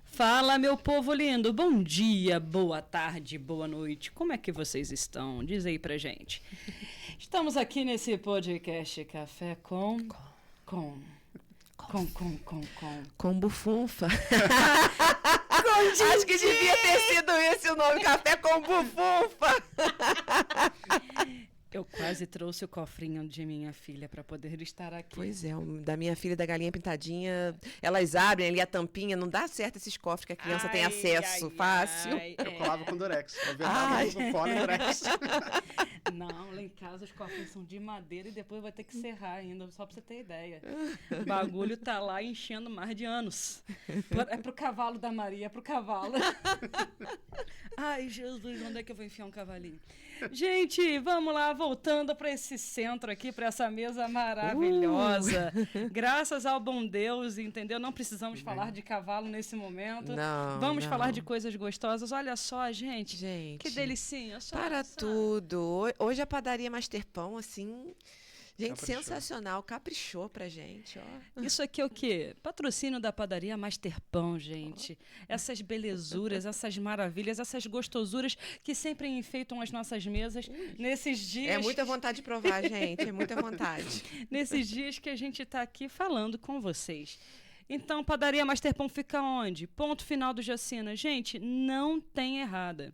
Fala, meu povo lindo, bom dia, boa tarde, boa noite, como é que vocês estão? Diz aí pra gente. Estamos aqui nesse podcast Café com bufunfa. Acho que devia ter sido esse o nome, Café com bufunfa. Eu quase trouxe o cofrinho de minha filha para poder estar aqui. Pois é, da minha filha da galinha pintadinha, elas abrem ali a tampinha, não dá certo esses cofres que a criança tem acesso fácil. Eu colava com Durex, eu vendava no fone Durex. Não, lá em casa os cofres são de madeira e depois vai ter que serrar ainda, só pra você ter ideia. O bagulho tá lá enchendo mais de anos. É pro cavalo da Maria, é pro cavalo. Ai, Jesus, onde é que eu vou enfiar um cavalinho? Gente, vamos lá, voltando para esse centro aqui, para essa mesa maravilhosa. Graças ao bom Deus, entendeu? Não precisamos falar de cavalo nesse momento. Vamos falar de coisas gostosas. Olha só, gente. Que delicinha. Para tudo. Hoje a padaria Master Pão, assim... Gente, sensacional, caprichou pra gente, ó. Isso aqui é o quê? Patrocínio da padaria Master Pão, gente. Essas belezuras, essas maravilhas, essas gostosuras que sempre enfeitam as nossas mesas nesses dias. É muita vontade de provar, gente, é muita vontade. Nesses dias que a gente tá aqui falando com vocês. Então, padaria Master Pão fica onde? Ponto final do Jacina. Gente, não tem errada.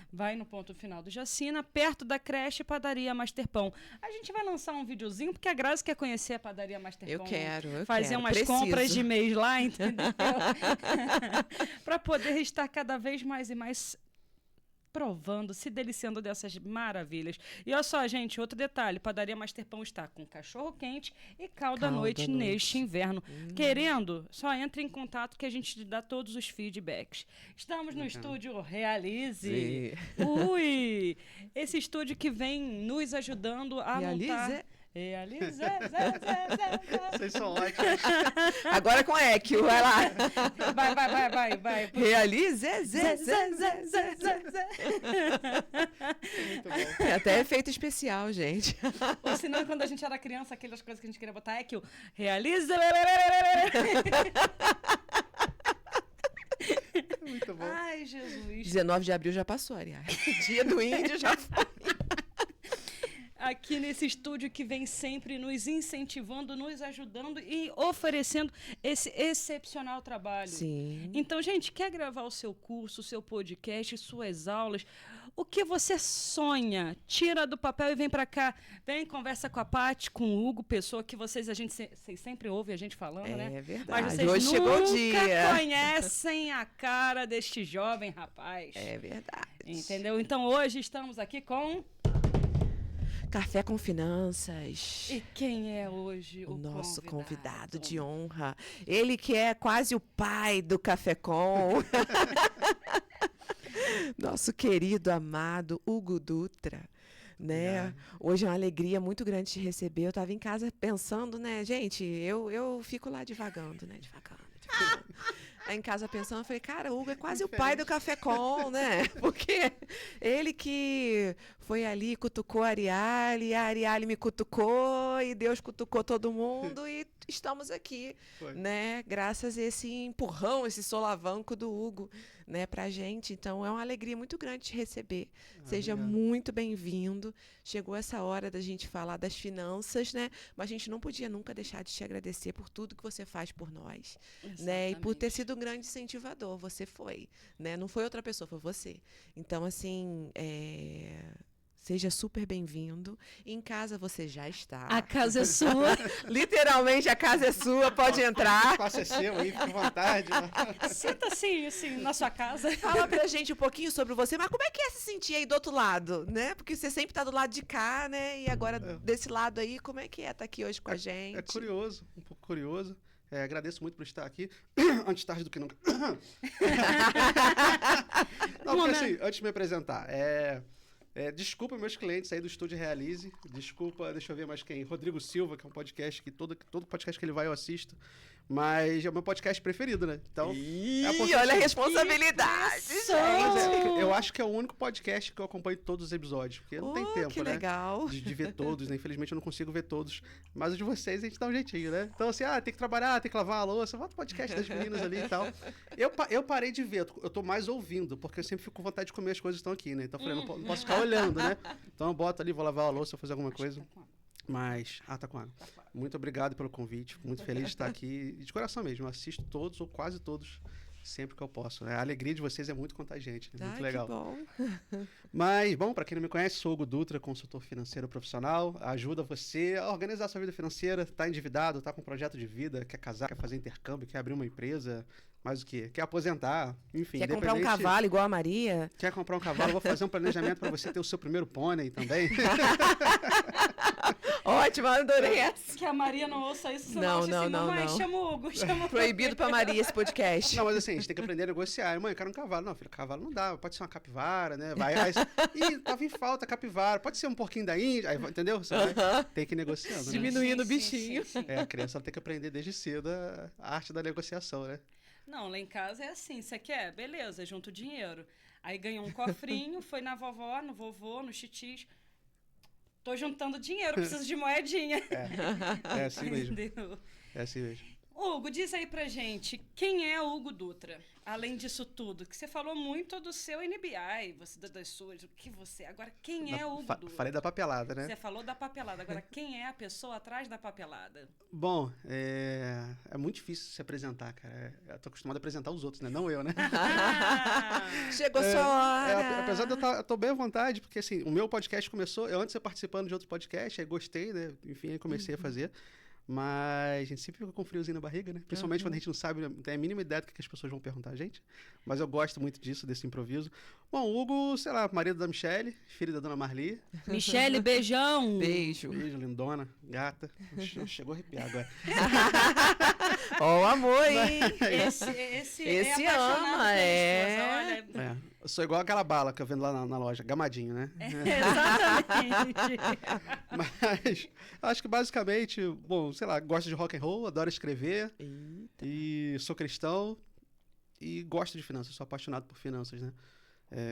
Vai no ponto final do Jacina, perto da creche Padaria Master Pão. A gente vai lançar um videozinho, porque a Grazi quer conhecer a Padaria Master Pão. Eu quero. Fazer umas compras de mês lá, entendeu? Para poder estar cada vez mais e mais provando, se deliciando dessas maravilhas. E olha só, gente, outro detalhe, Padaria Master Pão está com cachorro quente e calda à noite neste inverno. Querendo, só entre em contato que a gente dá todos os feedbacks. Estamos no estúdio Realize. Ui! Esse estúdio que vem nos ajudando a montar... Realize. Vocês são ótimos. Agora com Equio, vai lá. Vai. Realize. Muito bom. É até efeito especial, gente. Ou senão, quando a gente era criança, aquelas coisas que a gente queria botar Equio. Realize. Muito bom. Ai, Jesus. 19 de abril já passou, aliás. Dia do índio já foi. Aqui nesse estúdio que vem sempre nos incentivando, nos ajudando e oferecendo esse excepcional trabalho. Sim. Então, gente, quer gravar o seu curso, o seu podcast, suas aulas, o que você sonha, tira do papel e vem para cá. Vem, conversa com a Paty, com o Hugo, pessoa que vocês sempre ouvem a gente falando, né? É verdade. Mas vocês hoje chegou o dia. nunca conhecem a cara deste jovem rapaz. É verdade. Entendeu? Então, hoje estamos aqui com... Café com Finanças. E quem é hoje o nosso convidado de honra? Ele que é quase o pai do Café Com. Nosso querido, amado Hugo Dutra. Né? Hoje é uma alegria muito grande te receber. Eu estava em casa pensando, né, gente, eu fico lá divagando. Aí em casa pensando, eu falei, cara, o Hugo é quase o pai do Café Com, né? Porque ele que foi ali, cutucou a Ariali me cutucou, e Deus cutucou todo mundo, e estamos aqui, né? Graças a esse empurrão, esse solavanco do Hugo, né, pra gente. Então, é uma alegria muito grande te receber. Seja muito bem-vindo. Chegou essa hora da gente falar das finanças, né? Mas a gente não podia nunca deixar de te agradecer por tudo que você faz por nós, né? E por ter sido um grande incentivador. Você foi, né? Não foi outra pessoa, foi você. Então, assim, seja super bem-vindo. Em casa você já está. A casa é sua. Literalmente, a casa é sua, pode entrar. O espaço é seu aí, fica à vontade. Sinta assim, na sua casa. Fala pra gente um pouquinho sobre você, mas como é que é se sentir aí do outro lado, né? Porque você sempre tá do lado de cá, né? E agora desse lado aí, como é que é estar aqui hoje com a gente? É curioso, um pouco curioso. Agradeço muito por estar aqui. Antes tarde do que nunca. Não, porque assim, antes de me apresentar, desculpa meus clientes aí do Estúdio Realize. Desculpa, deixa eu ver mais quem. Rodrigo Silva, que é um podcast que todo podcast que ele vai eu assisto. Mas é o meu podcast preferido, né? Então, olha a responsabilidade, gente. Eu acho que é o único podcast que eu acompanho todos os episódios, porque não tem tempo, que né? legal. De ver todos, né? Infelizmente eu não consigo ver todos. Mas os de vocês a gente dá um jeitinho, né? Então, assim, tem que trabalhar, tem que lavar a louça, bota o podcast das meninas ali e tal. Eu parei de ver, eu tô mais ouvindo, porque eu sempre fico com vontade de comer as coisas que estão aqui, né? Então eu falei, não posso ficar olhando, né? Então eu boto ali, vou lavar a louça, fazer alguma coisa. Mas, tá com água. Muito obrigado pelo convite, fico muito feliz de estar aqui. E de coração mesmo, eu assisto todos ou quase todos, sempre que eu posso. Né? A alegria de vocês é muito contagiante, né? Muito legal. Que bom. Mas, bom, para quem não me conhece, sou o Hugo Dutra, consultor financeiro profissional. Ajuda você a organizar a sua vida financeira, tá endividado, tá com um projeto de vida, quer casar, quer fazer intercâmbio, quer abrir uma empresa, mais o quê? Quer aposentar, enfim. Quer comprar um cavalo igual a Maria? Quer comprar um cavalo? Vou fazer um planejamento para você ter o seu primeiro pônei também. Ótimo, adorei essa. Que a Maria não ouça isso, senão não. Chama o Hugo, Proibido pra Maria esse podcast. Não, mas assim, a gente tem que aprender a negociar. Mãe, eu quero um cavalo. Não, filho, cavalo não dá. Pode ser uma capivara, né? Ih, tava em falta capivara. Pode ser um porquinho da Índia. Aí, entendeu? Você tem que ir negociando, né? Diminuindo o bichinho. Sim. A criança ela tem que aprender desde cedo a arte da negociação, né? Não, lá em casa é assim, você quer? Beleza, junta o dinheiro. Aí ganhou um cofrinho, foi na vovó, no vovô, no titís. Tô juntando dinheiro, preciso de moedinha. É assim mesmo. Entendeu? É assim mesmo. Hugo, diz aí pra gente, quem é o Hugo Dutra? Além disso tudo, que você falou muito do seu NBI, das suas, o que você... Agora, quem é o Hugo Dutra? Falei da papelada, né? Você falou da papelada. Agora, quem é a pessoa atrás da papelada? Bom, é muito difícil se apresentar, cara. Eu tô acostumado a apresentar os outros, né? Não eu, né? Chegou sua hora. Apesar de eu tô bem à vontade, porque assim, o meu podcast começou... Eu antes ia participando de outros podcasts, aí gostei, né? Enfim, aí comecei a fazer. Mas a gente sempre fica com friozinho na barriga, né? Principalmente quando a gente não sabe, não tem a mínima ideia do que as pessoas vão perguntar a gente. Mas eu gosto muito disso, desse improviso. Bom, o Hugo, sei lá, marido da Michele, filho da dona Marli. Michele, beijão! Beijo, lindona, gata. Chegou a arrepiar agora. Ó, o amor, hein? Esse ama, olha. Eu sou igual aquela bala que eu vendo lá na loja, gamadinho, né? Exatamente. Mas acho que basicamente, bom, sei lá, gosto de rock and roll, adoro escrever. Eita. E sou cristão e gosto de finanças, sou apaixonado por finanças, né?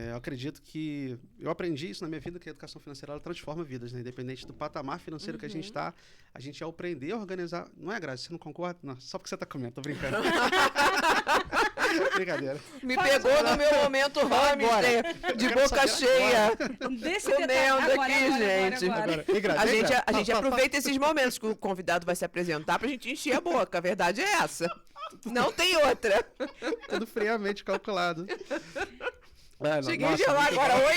Eu acredito que... Eu aprendi isso na minha vida, que a educação financeira ela transforma vidas, né? Independente do patamar financeiro que a gente está, a gente ao aprender a organizar... Não é, Graça? Você não concorda? Não, só porque você tá comendo, tô brincando. Brincadeira. Me pegou no meu momento hamster, de boca cheia. Comendo aqui, gente. A gente aproveita esses momentos que o convidado vai se apresentar pra gente encher a boca. A verdade é essa. Não tem outra. Tudo friamente calculado. Cheguei de lá agora. Oi,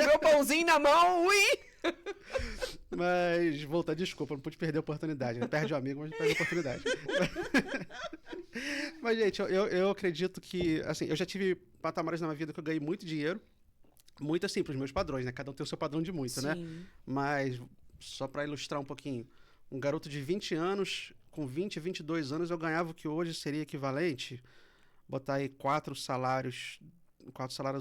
meu pãozinho na mão, ui. Mas, desculpa, não pude perder a oportunidade. Né? Perde o amigo, mas perde a oportunidade. Mas, gente, eu acredito que, assim, eu já tive patamares na minha vida que eu ganhei muito dinheiro. Muito assim, pros meus padrões, né? Cada um tem o seu padrão de muito, né? Mas, só para ilustrar um pouquinho, um garoto de 20 anos, com 20, 22 anos, eu ganhava o que hoje seria equivalente, botar aí 4 salários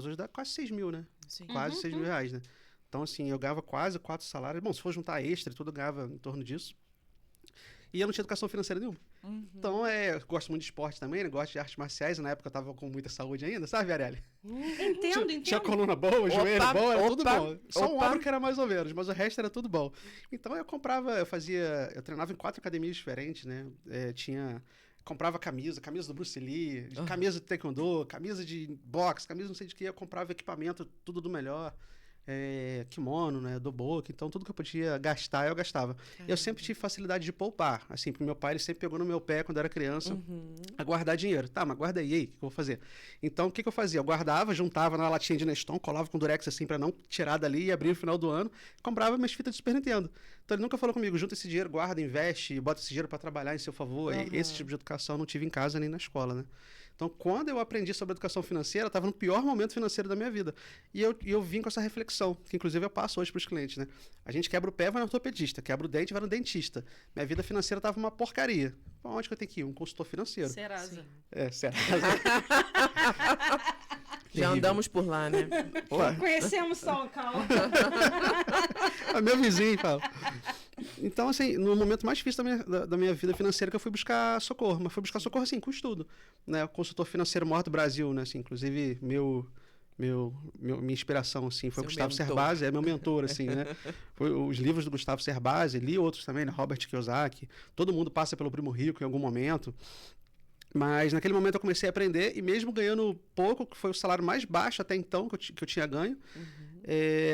hoje dá quase 6 mil, né? Sim. Quase 6 mil reais, né? Então, assim, eu ganhava quase 4 salários. Bom, se for juntar extra e tudo, eu ganhava em torno disso. E eu não tinha educação financeira nenhuma. Então, eu gosto muito de esporte também, né? Gosto de artes marciais. Na época eu tava com muita saúde ainda, sabe, Arielle? Entendo. Tinha coluna boa, joelho bom, era tudo bom. Só um ombro que era mais ou menos, mas o resto era tudo bom. Então, eu treinava em 4 academias diferentes, né? Comprava camisa do Bruce Lee, camisa de taekwondo, camisa de boxe, camisa não sei de que, eu comprava equipamento, tudo do melhor, kimono, né, doboki, então tudo que eu podia gastar, eu gastava. Caramba. Eu sempre tive facilidade de poupar, assim, pro meu pai, ele sempre pegou no meu pé quando eu era criança, a guardar dinheiro. Tá, mas guarda aí, o que eu vou fazer? Então, o que eu fazia? Eu guardava, juntava na latinha de Neston, colava com durex assim, pra não tirar dali e abrir no final do ano, comprava minhas fitas de Super Nintendo. Então ele nunca falou comigo, junta esse dinheiro, guarda, investe, bota esse dinheiro para trabalhar em seu favor. E esse tipo de educação eu não tive em casa nem na escola, né? Então, quando eu aprendi sobre educação financeira, eu estava no pior momento financeiro da minha vida. E eu vim com essa reflexão, que inclusive eu passo hoje para os clientes, né? A gente quebra o pé, vai no ortopedista, quebra o dente, vai no dentista. Minha vida financeira estava uma porcaria. Pra onde que eu tenho que ir? Um consultor financeiro. Serasa. Serasa. Já andamos por lá, né? Conhecemos só o Cal. É meu vizinho, fala. Então, assim, no momento mais difícil da minha vida financeira que eu fui buscar socorro. Mas fui buscar socorro, assim, com estudo. Né? O consultor financeiro maior do Brasil, né? Assim, inclusive, minha inspiração, assim, foi o Gustavo Cerbasi, é meu mentor, assim, né? Foi os livros do Gustavo Cerbasi, li outros também, né? Robert Kiyosaki. Todo mundo passa pelo Primo Rico em algum momento. Mas naquele momento eu comecei a aprender, e mesmo ganhando pouco, que foi o salário mais baixo até então que eu tinha ganho,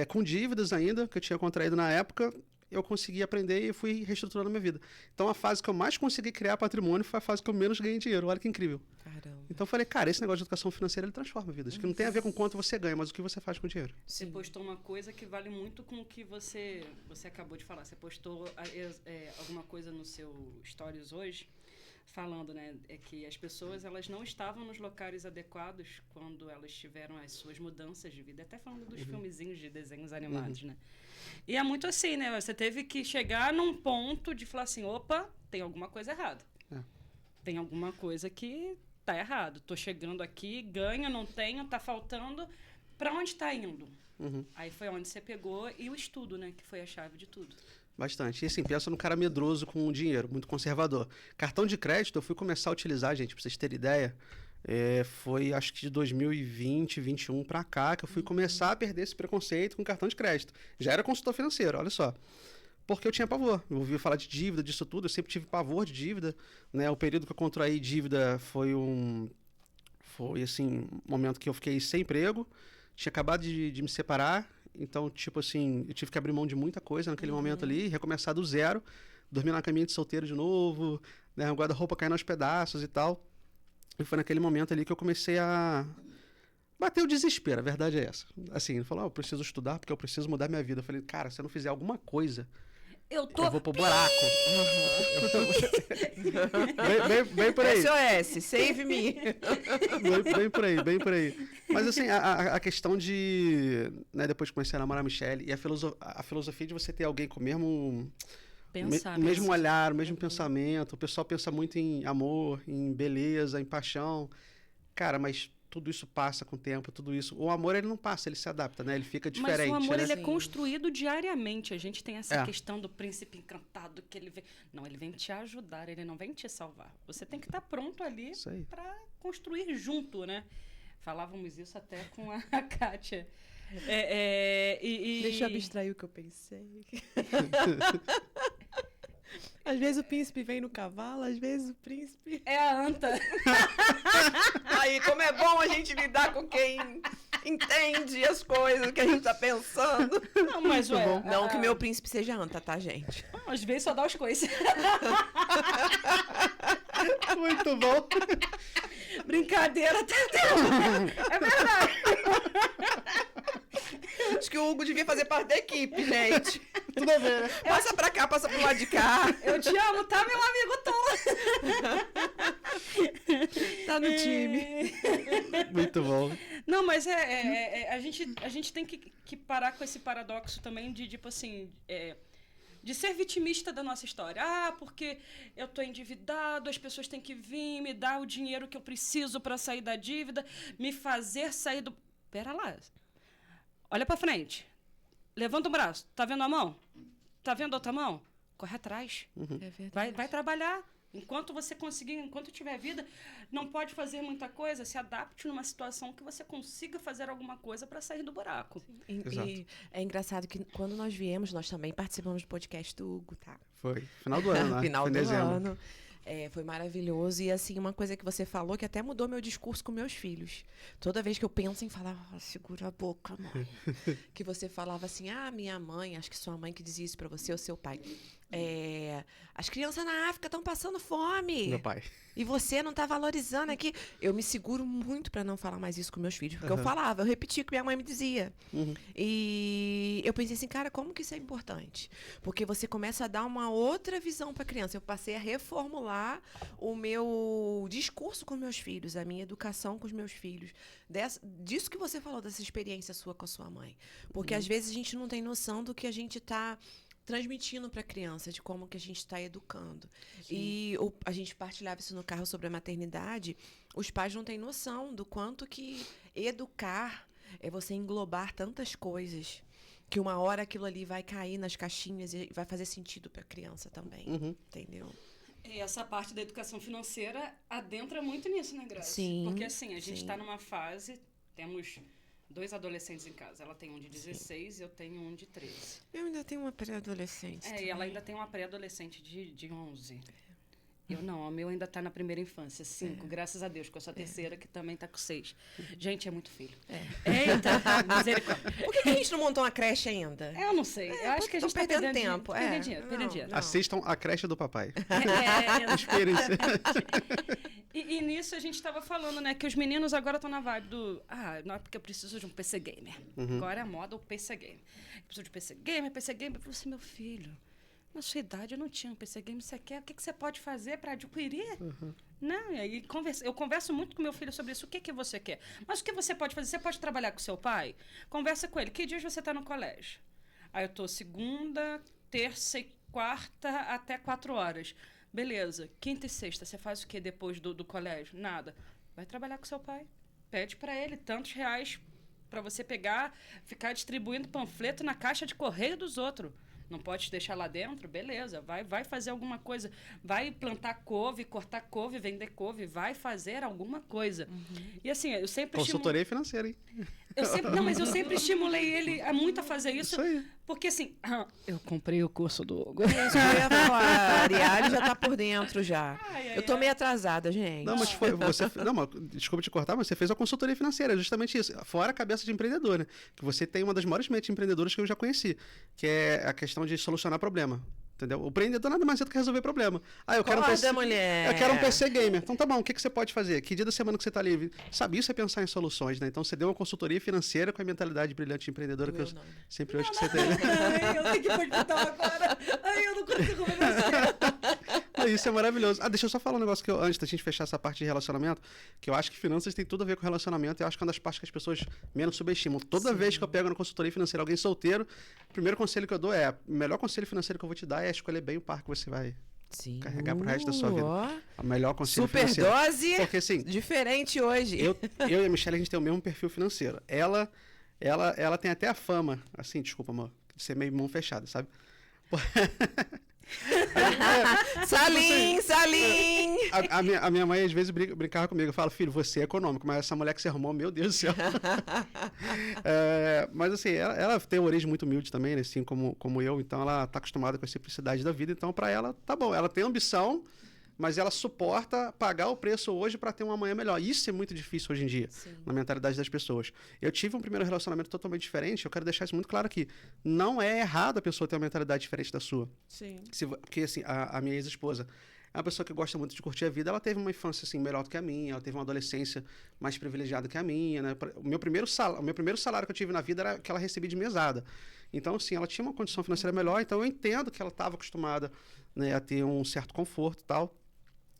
com dívidas ainda, que eu tinha contraído na época, eu consegui aprender e fui reestruturando a minha vida. Então a fase que eu mais consegui criar patrimônio foi a fase que eu menos ganhei dinheiro. Olha que incrível. Caramba. Então eu falei, cara, esse negócio de educação financeira, ele transforma vidas. Que não tem a ver com quanto você ganha, mas o que você faz com o dinheiro. Você postou uma coisa que vale muito com o que você acabou de falar. Você postou alguma coisa no seu stories hoje, falando, né, que as pessoas, elas não estavam nos locais adequados quando elas tiveram as suas mudanças de vida. Até falando dos filmezinhos de desenhos animados, né? E é muito assim, né? Você teve que chegar num ponto de falar assim, opa, tem alguma coisa errada. Tem alguma coisa que tá errado. Tô chegando aqui, ganho, não tenho, tá faltando. Pra onde tá indo? Aí foi onde você pegou, e o estudo, né? Que foi a chave de tudo. Bastante. E assim, pensa num cara medroso com o dinheiro, muito conservador. Cartão de crédito eu fui começar a utilizar, gente, pra vocês terem ideia, foi acho que de 2020, 2021 pra cá, que eu fui começar a perder esse preconceito com cartão de crédito. Já era consultor financeiro, olha só. Porque eu tinha pavor. Eu ouvi falar de dívida, disso tudo, eu sempre tive pavor de dívida, né? O período que eu contraí dívida foi assim, um momento que eu fiquei sem emprego, tinha acabado de me separar. Então, tipo assim, eu tive que abrir mão de muita coisa naquele momento ali, recomeçar do zero, dormir na caminha de solteiro de novo, né, o guarda-roupa caindo aos pedaços e tal. E foi naquele momento ali que eu comecei a bater o desespero, a verdade é essa. Assim, ele falou, eu preciso estudar porque eu preciso mudar minha vida. Eu falei, cara, se eu não fizer alguma coisa, eu vou pro buraco. Bem por aí. SOS, save me. Bem por aí. Mas assim, a questão de... Né, depois de conhecer a namorar a Michelle, e a filosofia de você ter alguém com o mesmo olhar, o mesmo pensamento. O pessoal pensa muito em amor, em beleza, em paixão. Cara, mas tudo isso passa com o tempo, tudo isso. O amor, ele não passa, ele se adapta, né? Ele fica diferente. Mas o amor, né? ele é construído diariamente. A gente tem essa questão do príncipe encantado, que ele vem... Não, ele vem te ajudar, ele não vem te salvar. Você tem que estar pronto ali para construir junto, né? Falávamos isso até com a Kátia. Deixa eu abstrair o que eu pensei. Às vezes o príncipe vem no cavalo, às vezes o príncipe... É a anta. Aí, como é bom a gente lidar com quem entende as coisas que a gente tá pensando. Não, mas Não que meu príncipe seja anta, tá, gente? Não, às vezes só dá os coices. Muito bom. Brincadeira, tá tendo. É verdade. Acho que o Hugo devia fazer parte da equipe, gente. Tudo a ver, né? Passa pra cá, passa pro lado de cá. Eu te amo, tá, meu amigo Tom? Tá no time. Muito bom. Não, mas a gente tem que parar com esse paradoxo também de, tipo assim... de ser vitimista da nossa história. Ah, porque eu tô endividado, as pessoas têm que vir me dar o dinheiro que eu preciso para sair da dívida, me fazer sair do... Pera lá. Olha para frente. Levanta o braço. Tá vendo a mão? Tá vendo a outra mão? Corre atrás. Vai trabalhar. Enquanto você conseguir, enquanto tiver vida, não pode fazer muita coisa, se adapte numa situação que você consiga fazer alguma coisa para sair do buraco. E é engraçado que quando nós viemos, nós também participamos do podcast do Hugo, tá? Foi. Final do ano, né? Final foi do dezembro. ano. Foi maravilhoso. E, assim, uma coisa que você falou que até mudou meu discurso com meus filhos. Toda vez que eu penso em falar, segura a boca, mãe. Que você falava assim, minha mãe, acho que sua mãe que dizia isso pra você ou seu pai. As crianças na África estão passando fome. Meu pai. E você não tá valorizando aqui. Eu me seguro muito para não falar mais isso com meus filhos. Porque eu falava, eu repetia o que minha mãe me dizia. E eu pensei assim, cara, como que isso é importante? Porque você começa a dar uma outra visão para a criança. Eu passei a reformular o meu discurso com meus filhos, a minha educação com os meus filhos. Disso que você falou, dessa experiência sua com a sua mãe. Porque às vezes a gente não tem noção do que a gente tá transmitindo para a criança, de como que a gente está educando. Sim. E a gente partilhava isso no carro sobre a maternidade, os pais não têm noção do quanto que educar é você englobar tantas coisas, que uma hora aquilo ali vai cair nas caixinhas e vai fazer sentido para a criança também, entendeu? E essa parte da educação financeira adentra muito nisso, né, Graça? Sim. Porque assim, a gente está numa fase, temos 2 adolescentes em casa. Ela tem um de 16 e eu tenho um de 13. Eu ainda tenho uma pré-adolescente. E ela ainda tem uma pré-adolescente de 11. Eu não, a meu ainda está na primeira infância, 5, graças a Deus, com essa terceira que também está com 6. Gente, é muito filho. Eita, misericórdia. Por que a gente não montou uma creche ainda? Eu não sei. Eu acho que a gente está perdendo tempo. Perdendo dinheiro. Assistam a creche do papai. Experiência. E nisso a gente estava falando, né, que os meninos agora estão na vibe do... não é porque eu preciso de um PC Gamer. Agora é a moda o PC Gamer. Eu preciso de PC Gamer. Eu falei assim, meu filho, na sua idade eu não tinha um PC Gamer, você quer? O que você pode fazer para adquirir? Não, e aí eu converso muito com meu filho sobre isso. O que você quer? Mas o que você pode fazer? Você pode trabalhar com seu pai? Conversa com ele. Que dias você está no colégio? Aí eu estou segunda, terça e quarta até 4 horas. Beleza. Quinta e sexta, você faz o que depois do colégio? Nada. Vai trabalhar com seu pai. Pede para ele tantos reais para você pegar, ficar distribuindo panfleto na caixa de correio dos outros. Não pode deixar lá dentro? Beleza. Vai fazer alguma coisa. Vai plantar couve, cortar couve, vender couve. Vai fazer alguma coisa. E assim, eu sempre... Consultoria financeira, hein? Mas eu sempre estimulei ele muito a fazer isso. Porque assim, eu comprei o curso do Hugo. Isso eu ia falar. A Ariane já tá por dentro já. Eu tô meio atrasada, gente. Não, mas você... Não, mas, desculpa te cortar, mas você fez a consultoria financeira, justamente isso. Fora a cabeça de empreendedor, né? Que você tem uma das maiores mentes empreendedoras que eu já conheci, que é a questão de solucionar problema. Entendeu? O empreendedor nada mais é do que resolver problema. Eu quero mulher. Eu quero um PC Gamer. Então tá bom, o que você pode fazer? Que dia da semana que você tá livre? Sabe, isso é pensar em soluções, né? Então você deu uma consultoria financeira com a mentalidade brilhante empreendedora que eu sempre acho que você tem. Eu tenho que perguntar agora. Eu não consigo ver. Isso é maravilhoso. Deixa eu só falar um negócio que antes da gente fechar essa parte de relacionamento, que eu acho que finanças tem tudo a ver com relacionamento e eu acho que é uma das partes que as pessoas menos subestimam. Toda vez que eu pego na consultoria financeira alguém solteiro, o primeiro conselho que eu dou o melhor conselho financeiro que eu vou te dar é escolher bem o par que você vai carregar pro resto da sua vida. O melhor conselho financeiro. Superdose porque, assim, diferente hoje. Eu e a Michelle, a gente tem o mesmo perfil financeiro. Ela tem até a fama, assim, desculpa, amor, de ser meio mão fechada, sabe? Salim! A minha mãe às vezes brincava comigo. Fala, filho, você é econômico, mas essa mulher que você arrumou, meu Deus do céu. Mas assim, ela tem uma origem muito humilde também, né? Assim como eu, então ela tá acostumada com a simplicidade da vida, então para ela tá bom. Ela tem ambição, mas ela suporta pagar o preço hoje para ter um amanhã melhor. Isso é muito difícil hoje em dia, na mentalidade das pessoas. Eu tive um primeiro relacionamento totalmente diferente, eu quero deixar isso muito claro aqui. Não é errado a pessoa ter uma mentalidade diferente da sua. Sim. Porque assim, a minha ex-esposa é uma pessoa que gosta muito de curtir a vida, ela teve uma infância assim, melhor do que a minha, ela teve uma adolescência mais privilegiada que a minha, né? O meu primeiro salário que eu tive na vida era que ela recebia de mesada. Então, assim, ela tinha uma condição financeira melhor, então eu entendo que ela estava acostumada, né, a ter um certo conforto e tal.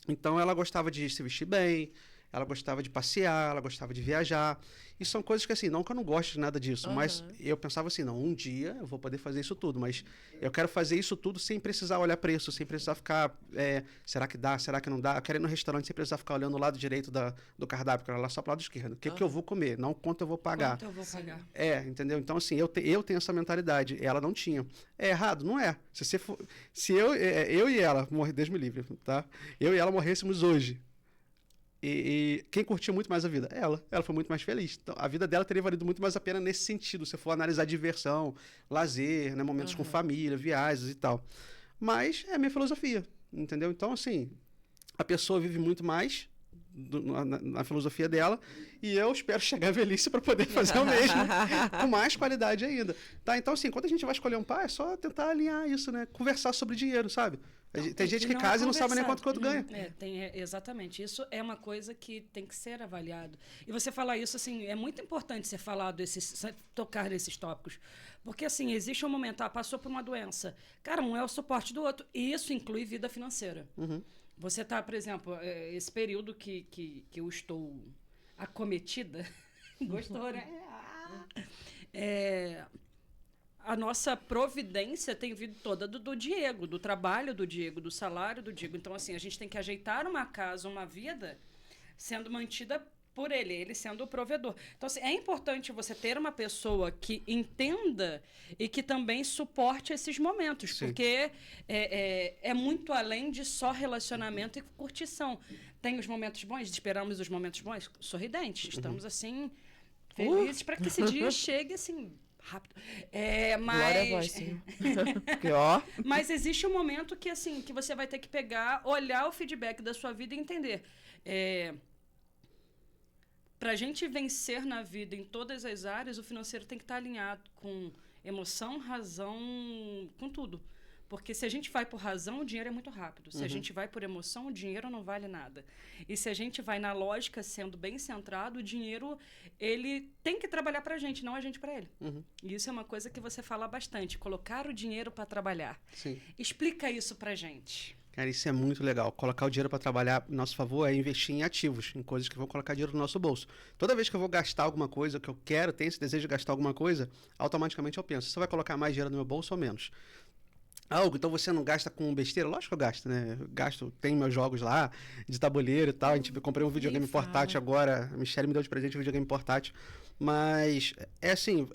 Então ela gostava de se vestir bem, ela gostava de passear, ela gostava de viajar. E são coisas que, assim, não que eu não goste de nada disso, mas eu pensava assim, não, um dia eu vou poder fazer isso tudo, mas eu quero fazer isso tudo sem precisar olhar preço, sem precisar ficar, será que dá, será que não dá? Eu quero ir no restaurante sem precisar ficar olhando o lado direito do cardápio, quero olhar só para o lado esquerdo. O que eu vou comer, não quanto eu vou pagar. Quanto eu vou pagar. Entendeu? Então, assim, eu tenho essa mentalidade, ela não tinha. É errado? Não é. Se eu e ela, Deus me livre, tá? Eu e ela morrêssemos hoje, e quem curtiu muito mais a vida? Ela foi muito mais feliz. Então, a vida dela teria valido muito mais a pena nesse sentido, se for analisar diversão, lazer, né, momentos com família, viagens e tal. Mas é a minha filosofia, entendeu? Então, assim, a pessoa vive muito mais na filosofia dela, e eu espero chegar à velhice para poder fazer o mesmo, com mais qualidade ainda. Tá? Então, assim, quando a gente vai escolher um pai, é só tentar alinhar isso, né? Conversar sobre dinheiro, sabe? Tem gente que casa e não sabe nem quanto que o outro ganha. Exatamente. Isso é uma coisa que tem que ser avaliado. E você falar isso, assim, é muito importante você falar tocar nesses tópicos. Porque, assim, existe um momento, passou por uma doença. Cara, um é o suporte do outro. E isso inclui vida financeira. Você está, por exemplo, esse período que eu estou acometida, gostou, né? A nossa providência tem vindo toda do Diego, do trabalho do Diego, do salário do Diego. Então, assim, a gente tem que ajeitar uma casa, uma vida, sendo mantida por ele sendo o provedor. Então, assim, é importante você ter uma pessoa que entenda e que também suporte esses momentos, Sim. porque é muito além de só relacionamento e curtição. Tem os momentos bons, esperamos os momentos bons, sorridentes. Estamos, assim, felizes para que esse dia chegue, assim, rápido. Glória a voz, sim. Mas existe um momento que, assim, que você vai ter que pegar, olhar o feedback da sua vida e entender. Para a gente vencer na vida em todas as áreas, o financeiro tem que estar alinhado com emoção, razão, com tudo. Porque se a gente vai por razão, o dinheiro é muito rápido. Se a gente vai por emoção, o dinheiro não vale nada. E se a gente vai na lógica, sendo bem centrado, o dinheiro, ele tem que trabalhar para a gente, não a gente para ele. E isso é uma coisa que você fala bastante, colocar o dinheiro para trabalhar. Sim. Explica isso para a gente. Cara, isso é muito legal. Colocar o dinheiro para trabalhar a nosso favor é investir em ativos, em coisas que vão colocar dinheiro no nosso bolso. Toda vez que eu vou gastar alguma coisa, que eu quero, tenho esse desejo de gastar alguma coisa, automaticamente eu penso, você vai colocar mais dinheiro no meu bolso ou menos? Então você não gasta com besteira? Lógico que eu gasto, né? Eu gasto, tenho meus jogos lá, de tabuleiro e tal. Eu comprei um videogame portátil agora, a Michelle me deu de presente um videogame portátil. Mas, assim,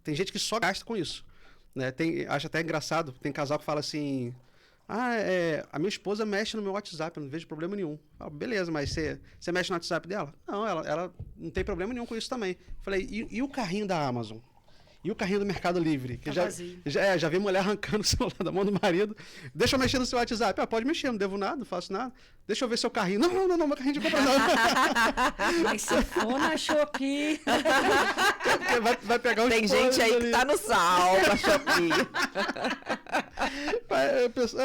tem gente que só gasta com isso, né? Acho até engraçado, tem casal que fala assim... a minha esposa mexe no meu WhatsApp, eu não vejo problema nenhum. Beleza, mas você mexe no WhatsApp dela? Não, ela não tem problema nenhum com isso também. Falei, e o carrinho da Amazon? E o carrinho do Mercado Livre? Que já vi mulher arrancando o celular da mão do marido. Deixa eu mexer no seu WhatsApp. Pode mexer, não devo nada, não faço nada. Deixa eu ver seu carrinho. Não, meu carrinho de compra não. Mas se for na Shopee... vai pegar os Tem gente aí que tá no sal pra Shopee.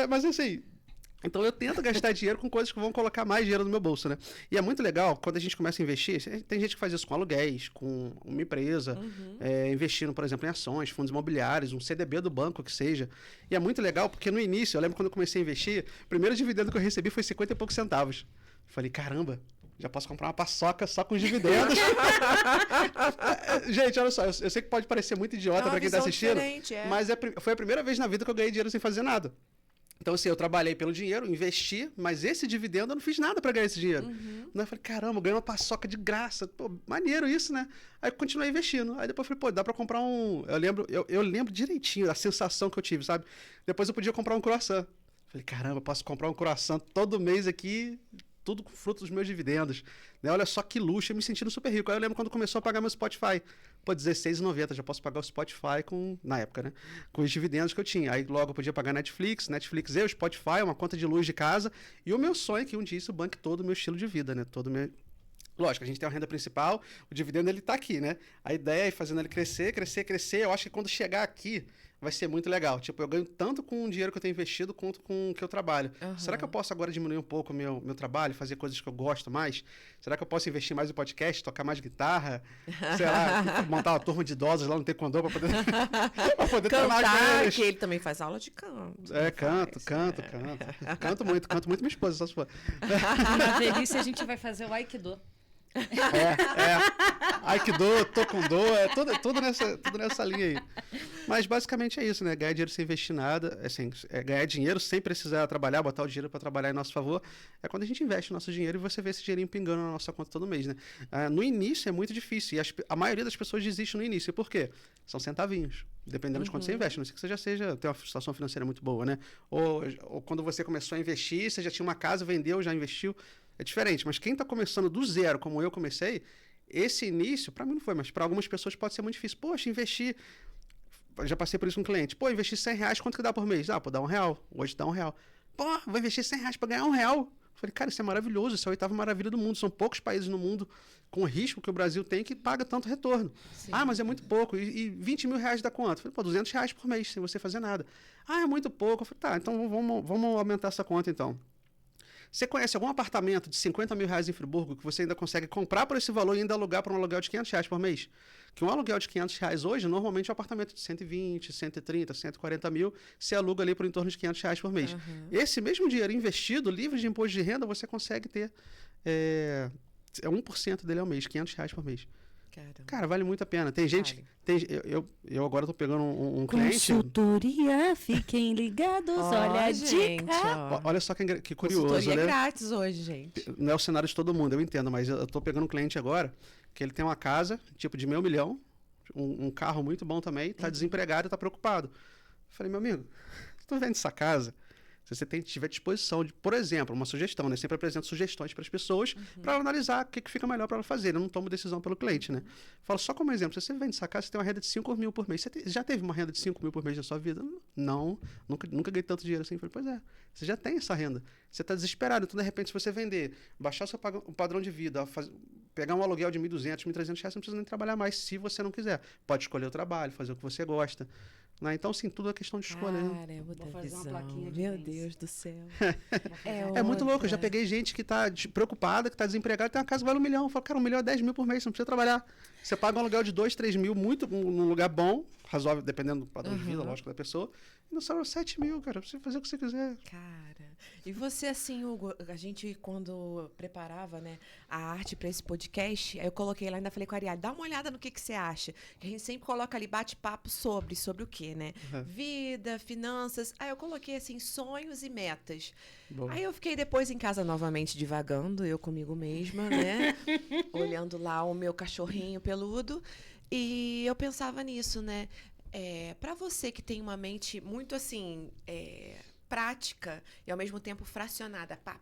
Mas assim... Então eu tento gastar dinheiro com coisas que vão colocar mais dinheiro no meu bolso, né? E é muito legal quando a gente começa a investir. Tem gente que faz isso com aluguéis, com uma empresa, investindo, por exemplo, em ações, fundos imobiliários, um CDB do banco que seja. E é muito legal porque no início, eu lembro quando eu comecei a investir, o primeiro dividendo que eu recebi foi 50 e poucos centavos. Falei, caramba, já posso comprar uma paçoca só com os dividendos. Gente, olha só, eu sei que pode parecer muito idiota para quem está assistindo, mas foi a primeira vez na vida que eu ganhei dinheiro sem fazer nada. Então, assim, eu trabalhei pelo dinheiro, investi, mas esse dividendo eu não fiz nada para ganhar esse dinheiro. Eu falei, caramba, eu ganhei uma paçoca de graça. Pô, maneiro isso, né? Aí eu continuei investindo. Aí depois eu falei, dá para comprar um... Eu lembro direitinho da sensação que eu tive, sabe? Depois eu podia comprar um croissant. Falei, caramba, eu posso comprar um croissant todo mês aqui, tudo com fruto dos meus dividendos. Né? Olha só que luxo, eu me sentindo super rico. Aí eu lembro quando começou a pagar meu Spotify. Pô, R$16,90, já posso pagar o Spotify na época, né? Com os dividendos que eu tinha. Aí logo eu podia pagar Netflix e o Spotify, uma conta de luz de casa. E o meu sonho é que um dia isso banque todo o meu estilo de vida, né? Lógico, a gente tem uma renda principal, o dividendo ele tá aqui, né? A ideia é ir fazendo ele crescer. Eu acho que quando chegar aqui, vai ser muito legal. Tipo, eu ganho tanto com o dinheiro que eu tenho investido quanto com o que eu trabalho. Será que eu posso agora diminuir um pouco o meu trabalho, fazer coisas que eu gosto mais? Será que eu posso investir mais em podcast, tocar mais guitarra? Sei lá, montar uma turma de idosos lá no Taekwondo pra poder treinar com eles. Que ele também faz aula de canto. Canto. Canto muito minha esposa, só se for. Na velhice a gente vai fazer o Aikido. Aikido, Taekwondo, tudo nessa linha aí. Mas basicamente é isso, né? Ganhar dinheiro sem investir nada, assim, ganhar dinheiro sem precisar trabalhar, botar o dinheiro para trabalhar em nosso favor, é quando a gente investe o nosso dinheiro e você vê esse dinheirinho pingando na nossa conta todo mês, né? No início é muito difícil e a maioria das pessoas desiste no início. Por quê? São centavinhos, dependendo de quanto você investe. Não sei que você já tem uma situação financeira muito boa, né? Ou quando você começou a investir, você já tinha uma casa, vendeu, já investiu. É diferente, mas quem está começando do zero, como eu comecei, esse início, para mim não foi, mas para algumas pessoas pode ser muito difícil. Poxa, investir... Já passei por isso com um cliente. Pô, investir R$100, quanto que dá por mês? Pô, dá R$1. Hoje dá R$1. Pô, vou investir R$100 para ganhar R$1. Falei, cara, isso é maravilhoso, isso é a 8ª maravilha do mundo. São poucos países no mundo com o risco que o Brasil tem que paga tanto retorno. Sim. Ah, mas é muito pouco. E 20 mil reais dá quanto? Falei, pô, 200 reais por mês, sem você fazer nada. Ah, é muito pouco. Eu falei, tá, então vamos aumentar essa conta então. Você conhece algum apartamento de 50 mil reais em Friburgo que você ainda consegue comprar por esse valor e ainda alugar para um aluguel de 500 reais por mês? Que um aluguel de 500 reais hoje, normalmente é um apartamento de 120, 130, 140 mil, você aluga ali por em torno de 500 reais por mês. Esse mesmo dinheiro investido, livre de imposto de renda, você consegue ter 1% dele ao mês, 500 reais por mês. Caramba. Cara, vale muito a pena. Tem gente... Vale. Eu agora estou pegando um cliente... Consultoria, fiquem ligados, olha a gente, dica. Olha só que curioso, Consultoria né? grátis hoje, gente. Não é o cenário de todo mundo, eu entendo, mas eu tô pegando um cliente agora que ele tem uma casa, tipo, de $500 mil, um carro muito bom também, tá desempregado e tá preocupado. Falei, meu amigo, se tu vende essa casa, se você tiver disposição de, por exemplo, uma sugestão, né? Sempre apresento sugestões para as pessoas para analisar o que fica melhor para ela fazer. Eu não tomo decisão pelo cliente, né? Falo só como exemplo, se você vende essa casa, você tem uma renda de 5 mil por mês. Você já teve uma renda de 5 mil por mês na sua vida? Não, nunca ganhei tanto dinheiro assim. Falei, pois é, você já tem essa renda. Você está desesperado, então de repente se você vender, baixar o padrão de vida, pegar um aluguel de 1.200, 1.300 reais, você não precisa nem trabalhar mais se você não quiser. Pode escolher o trabalho, fazer o que você gosta. Né? Então, sim, tudo é questão de escolha. Caramba, Vou fazer uma plaquinha de Meu bens. Deus do céu. É muito louco. Eu já peguei gente que está preocupada, que está desempregada, tem uma casa que vale $1 milhão. Eu falo, cara, $1 milhão é 10 mil por mês, você não precisa trabalhar. Você paga um aluguel de 2, 3 mil, muito num lugar bom, razoável, dependendo do padrão de vida, lógico, da pessoa. E não sobra 7 mil, cara, pra você fazer o que você quiser. Cara, e você assim, Hugo, a gente quando preparava, né, a arte para esse podcast, aí eu coloquei lá, ainda falei com a Ariadne, dá uma olhada no que você acha. A gente sempre coloca ali bate-papo sobre o quê, né? Vida, finanças. Aí eu coloquei assim, sonhos e metas. Boa. Aí eu fiquei depois em casa novamente divagando, eu comigo mesma, né? Olhando lá o meu cachorrinho peludo. E eu pensava nisso, né? Para você que tem uma mente muito assim, prática e ao mesmo tempo fracionada, pá.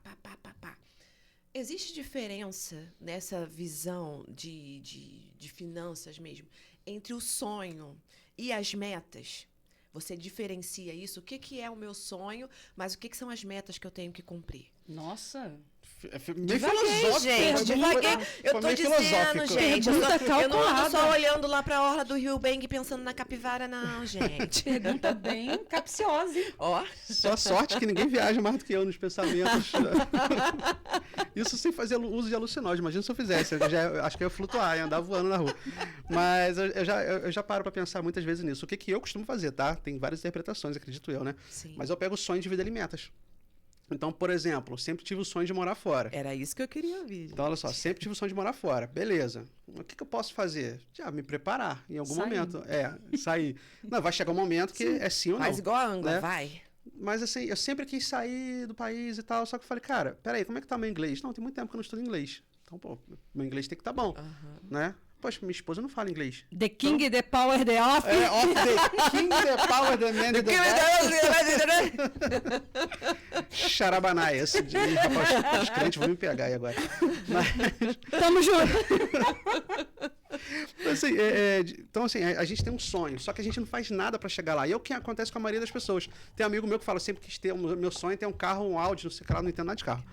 Existe diferença nessa visão de finanças mesmo entre o sonho e as metas? Você diferencia isso? O que é o meu sonho, mas o que são as metas que eu tenho que cumprir? Nossa, Meio Devaguei, filosófico. gente, Foi devaguei. Eu tô meio dizendo, filosófico. gente. Eu Pergunta não ando calculada. só olhando lá pra orla do Rio Bang pensando na capivara, não, gente. pergunta bem capciosa, hein? Ó, Só sorte que ninguém viaja mais do que eu nos pensamentos. Isso sem fazer uso de alucinógenos. Imagina se eu fizesse. Eu acho que eu ia flutuar, ia andar voando na rua. Mas eu já paro para pensar muitas vezes nisso. O que eu costumo fazer, tá? Tem várias interpretações, acredito eu, né? sim. Mas eu pego o sonho de vida e metas. Então, por exemplo, sempre tive o sonho de morar fora. Era isso que eu queria ouvir. Gente. Então, olha só, sempre tive o sonho de morar fora. Beleza. O que eu posso fazer? Já me preparar em algum Sair. momento. Sair. Não, vai chegar um momento que é sim ou não. Faz igual a Angla, né? vai. Mas assim, eu sempre quis sair do país e tal, só que eu falei, cara, peraí, como é que tá meu inglês? Não, tem muito tempo que eu não estudo inglês. Então, pô, meu inglês tem que estar bom, né? Poxa, minha esposa não fala inglês. The King, the Power, the Off. Off the king, the power, the man, the best. Charabanai. Rapaz, os clientes vão me pegar aí agora. Mas, Tamo junto. assim, então, assim, a gente tem um sonho, só que a gente não faz nada pra chegar lá. E é o que acontece com a maioria das pessoas. Tem um amigo meu que fala, sempre quis ter, meu sonho é ter um carro, um Audi, não sei o que lá, não entendo nada de carro.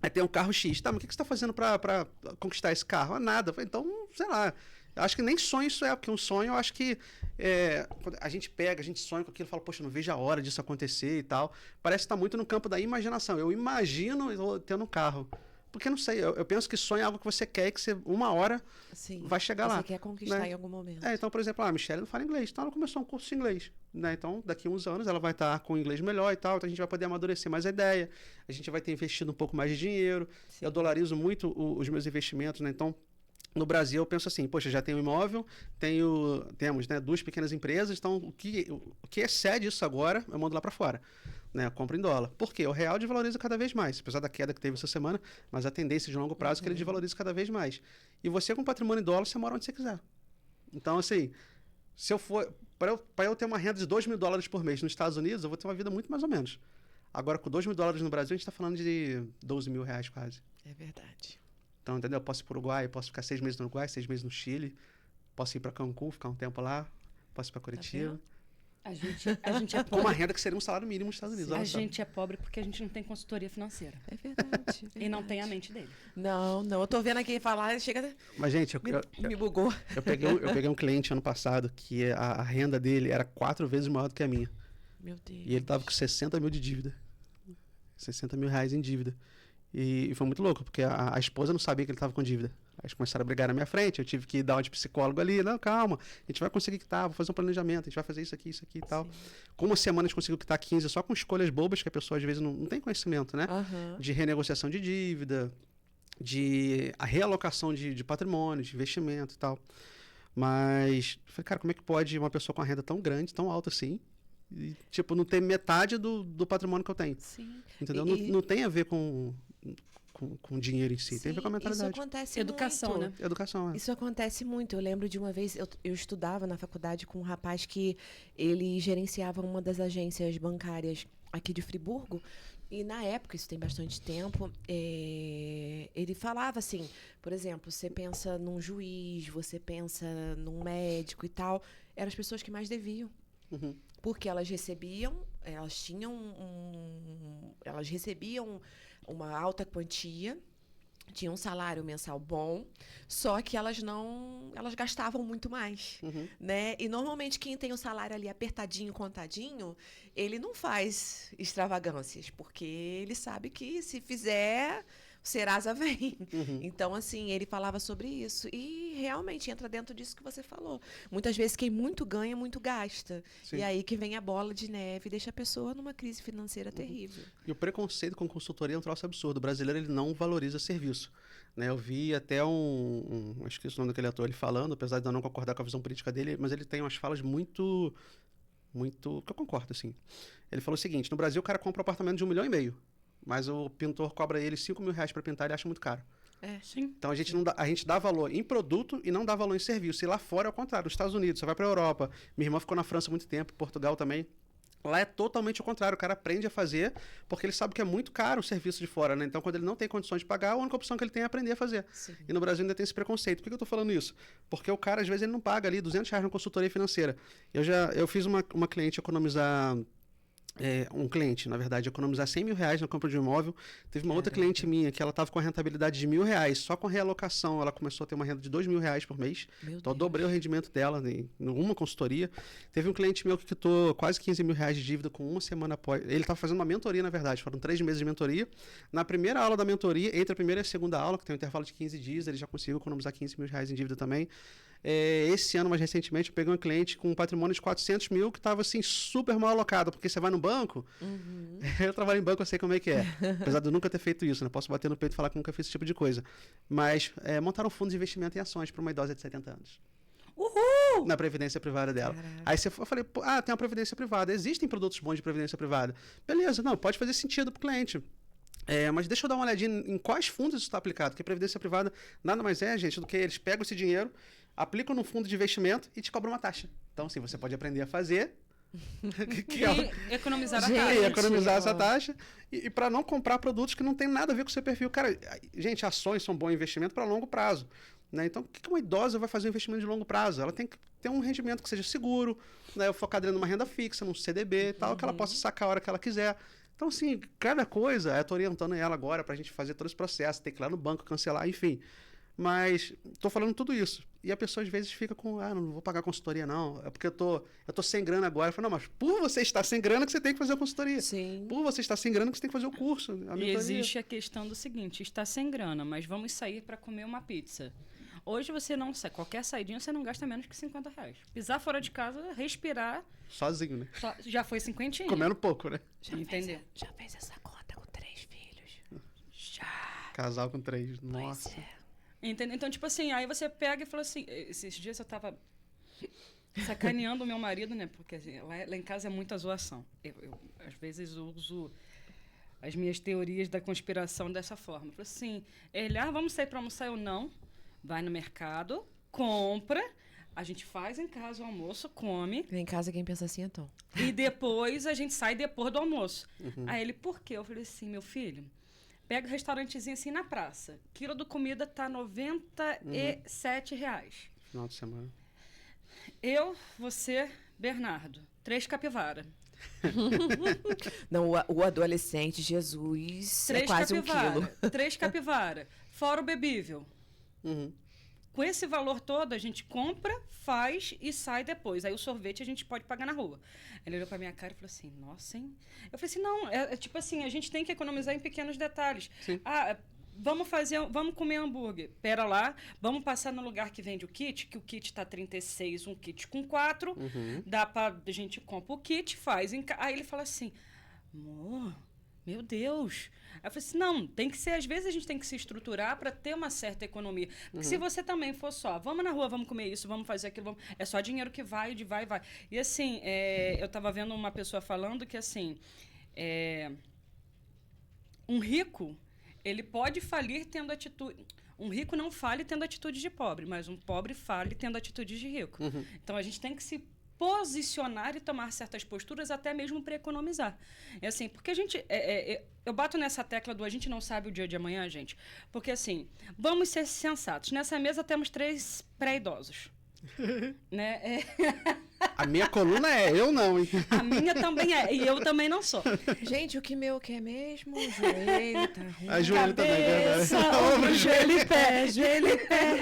Aí tem um carro X. Tá, mas o que você tá fazendo pra conquistar esse carro? Ah, nada. Então, sei lá. Eu acho que nem sonho isso porque um sonho, eu acho que quando a gente pega, a gente sonha com aquilo e fala, poxa, não vejo a hora disso acontecer e tal. Parece que tá muito no campo da imaginação. Eu imagino eu tendo um carro. Porque não sei, eu penso que sonho é algo que você quer e que você, uma hora, Sim, vai chegar lá. Você quer conquistar né? em algum momento. Então, por exemplo, a Michelle não fala inglês, então ela começou um curso de inglês. Né? Então, daqui a uns anos ela vai estar com inglês melhor e tal, então a gente vai poder amadurecer mais a ideia, a gente vai ter investido um pouco mais de dinheiro. Sim. Eu dolarizo muito os meus investimentos, né? Então, no Brasil eu penso assim, poxa, já tenho um imóvel, temos, né, 2 pequenas empresas, então o que excede isso agora, eu mando lá para fora. Né, eu compro em dólar. Por quê? O real desvaloriza cada vez mais, apesar da queda que teve essa semana, mas a tendência de longo prazo é que ele desvaloriza cada vez mais. E você com patrimônio em dólar, você mora onde você quiser. Então, assim, se eu for para eu ter uma renda de $2 mil por mês nos Estados Unidos, eu vou ter uma vida muito mais ou menos. Agora, com $2 mil no Brasil, a gente está falando de 12 mil reais quase. É verdade. Então, entendeu? Eu posso ir para o Uruguai, posso ficar 6 meses no Uruguai, 6 meses no Chile, posso ir para Cancún, ficar um tempo lá, posso ir para Curitiba. A gente é Com uma pobre. renda que seria um salário mínimo nos Estados Unidos. A olha só. gente é pobre porque a gente não tem consultoria financeira. É verdade. E não tem a mente dele. Não, eu tô vendo aqui falar, chega, Mas, gente, me bugou. eu peguei um cliente ano passado que a renda dele era 4 vezes maior do que a minha. Meu Deus. E ele tava com 60 mil de dívida. 60 mil reais em dívida. E foi muito louco, porque a esposa não sabia que ele tava com dívida. Aí eles começaram a brigar na minha frente, eu tive que dar uma de psicólogo ali. Não, calma, a gente vai conseguir quitar, vou fazer um planejamento, a gente vai fazer isso aqui e tal. Sim. Com uma semana a gente conseguiu quitar 15 só com escolhas bobas, que a pessoa às vezes não tem conhecimento, né? Aham. De renegociação de dívida, de a realocação de patrimônio, de investimento e tal. Mas, eu falei, cara, como é que pode uma pessoa com uma renda tão grande, tão alta assim, e, tipo, não ter metade do patrimônio que eu tenho? Sim. Entendeu? E- Não tem a ver com dinheiro em si, tem a ver com a Sim, mentalidade. Isso acontece Educação, muito. né? Educação, é. Isso acontece muito. Eu lembro de uma vez, eu estudava na faculdade com um rapaz que ele gerenciava uma das agências bancárias aqui de Friburgo. E na época, isso tem bastante tempo, ele falava assim, por exemplo, você pensa num juiz, você pensa num médico e tal, eram as pessoas que mais deviam. Uhum. Porque elas recebiam uma alta quantia, tinham um salário mensal bom, só que elas gastavam muito mais, Uhum. né? E normalmente quem tem o salário ali apertadinho, contadinho, ele não faz extravagâncias, porque ele sabe que se fizer, o Serasa vem. Uhum. Então, assim, ele falava sobre isso. E realmente entra dentro disso que você falou. Muitas vezes quem muito ganha, muito gasta. Sim. E aí que vem a bola de neve e deixa a pessoa numa crise financeira terrível. E o preconceito com consultoria é um troço absurdo. O brasileiro ele não valoriza serviço. Né? Eu vi até eu esqueci o nome daquele ator ele falando, apesar de eu não concordar com a visão política dele, mas ele tem umas falas muito que eu concordo, assim. Ele falou o seguinte: no Brasil o cara compra um apartamento de 1,5 milhão, mas o pintor cobra ele 5 mil reais para pintar e ele acha muito caro. Sim. Então a gente dá valor em produto e não dá valor em serviço. E lá fora é o contrário. Os Estados Unidos, você vai para a Europa. Minha irmã ficou na França há muito tempo, Portugal também. Lá é totalmente o contrário. O cara aprende a fazer porque ele sabe que é muito caro o serviço de fora, né? Então, quando ele não tem condições de pagar, a única opção que ele tem é aprender a fazer. Sim. E no Brasil ainda tem esse preconceito. Por que eu tô falando isso? Porque o cara, às vezes, ele não paga ali R$ 200 na consultoria financeira. Eu fiz uma cliente economizar... um cliente, na verdade, economizar 100 mil reais na compra de um imóvel. Teve uma outra cliente minha que ela estava com a rentabilidade de R$ 1.000, só com realocação ela começou a ter uma renda de R$ 2.000 por mês. Meu Então eu Deus. dobrei o rendimento dela em uma consultoria. Teve um cliente meu que quitou quase 15 mil reais de dívida com uma semana após. Ele estava fazendo uma mentoria, na verdade, foram 3 meses de mentoria. Na primeira aula da mentoria, entre a primeira e a segunda aula, que tem um intervalo de 15 dias, ele já conseguiu economizar 15 mil reais em dívida também. Esse ano, mais recentemente, eu peguei uma cliente com um patrimônio de 400 mil que estava assim, super mal alocado, porque você vai no banco, eu trabalho em banco, eu sei como é que é. Apesar de eu nunca ter feito isso, né? Posso bater no peito e falar que nunca fiz esse tipo de coisa. Mas montaram um fundo de investimento em ações para uma idosa de 70 anos. Uhul! Na previdência privada dela. Caraca. Aí eu falei, tem uma previdência privada. Existem produtos bons de previdência privada. Beleza, não, pode fazer sentido para o cliente. Mas deixa eu dar uma olhadinha em quais fundos isso está aplicado. Porque a previdência privada nada mais é, gente, do que eles pegam esse dinheiro, aplicam no fundo de investimento e te cobram uma taxa. Então, assim, você pode aprender a fazer. E economizar a Gente, taxa. E economizar ó. essa taxa. E para não comprar produtos que não tem nada a ver com o seu perfil. Cara, gente, ações são bom investimento para longo prazo. Né? Então, o que uma idosa vai fazer um investimento de longo prazo? Ela tem que ter um rendimento que seja seguro, né? Focado numa renda fixa, num CDB e tal, que ela possa sacar a hora que ela quiser. Então, assim, cada coisa, eu tô orientando ela agora pra gente fazer todo esse processo, tem que ir lá no banco, cancelar, enfim. Mas tô falando tudo isso. E a pessoa às vezes fica com, não vou pagar consultoria não, é porque eu tô sem grana agora. Eu falo, não, mas por você estar sem grana que você tem que fazer a consultoria. Sim. Por você estar sem grana que você tem que fazer o curso, a E mentoria. existe a questão do seguinte: está sem grana, mas vamos sair para comer uma pizza. Hoje você não sai, qualquer saidinha você não gasta menos que R$ 50. Pisar fora de casa, respirar, Sozinho, né? já foi 50. Comendo pouco, né? Entendeu? Já fez essa conta com 3 filhos? Já. Casal com 3, nossa. Pois é. Entendeu? Então, tipo assim, aí você pega e fala assim, esses dias eu tava sacaneando o meu marido, né? Porque assim, lá em casa é muita zoação. Eu às vezes uso as minhas teorias da conspiração dessa forma. Eu falo assim, ele, vamos sair para almoçar? Eu não. Vai no mercado, compra, a gente faz em casa o almoço, come, Em casa quem pensa assim é Tom. e depois a gente sai depois do almoço. Aí ele, por quê? Eu falei assim, meu filho, pega um restaurantezinho assim na praça. Quilo de comida tá R$ 97. Final de semana. Eu, você, Bernardo. 3 capivara. Não, o adolescente, Jesus, 3 é quase capivara. 1 quilo. 3 capivara. Fora o bebível. Uhum. Com esse valor todo, a gente compra, faz e sai depois. Aí o sorvete a gente pode pagar na rua. Ele olhou pra minha cara e falou assim, nossa, hein? Eu falei assim, não, é tipo assim, a gente tem que economizar em pequenos detalhes. Sim. Vamos comer hambúrguer. Pera lá, vamos passar no lugar que vende o kit, que o kit tá 36, um kit com 4. Dá pra, a gente compra o kit, faz. Aí ele fala assim, amor, meu Deus. Aí eu falei assim, não, tem que ser, às vezes a gente tem que se estruturar para ter uma certa economia. Porque se você também for só, vamos na rua, vamos comer isso, vamos fazer aquilo, é só dinheiro que vai. E assim, eu estava vendo uma pessoa falando que assim, um rico, ele pode falir tendo atitude... Um rico não fale tendo atitude de pobre, mas um pobre fale tendo atitude de rico. Então a gente tem que se posicionar e tomar certas posturas até mesmo para economizar. É assim, porque a gente... eu bato nessa tecla do a gente não sabe o dia de amanhã, gente. Porque assim, vamos ser sensatos. Nessa mesa temos 3 pré-idosos. Né? A minha coluna eu não, hein? A minha também é, e eu também não sou. Gente, o que meu quer mesmo? O joelho tá ruim. A joelho também, verdade. Ombro, joelho e pé, joelho e pé.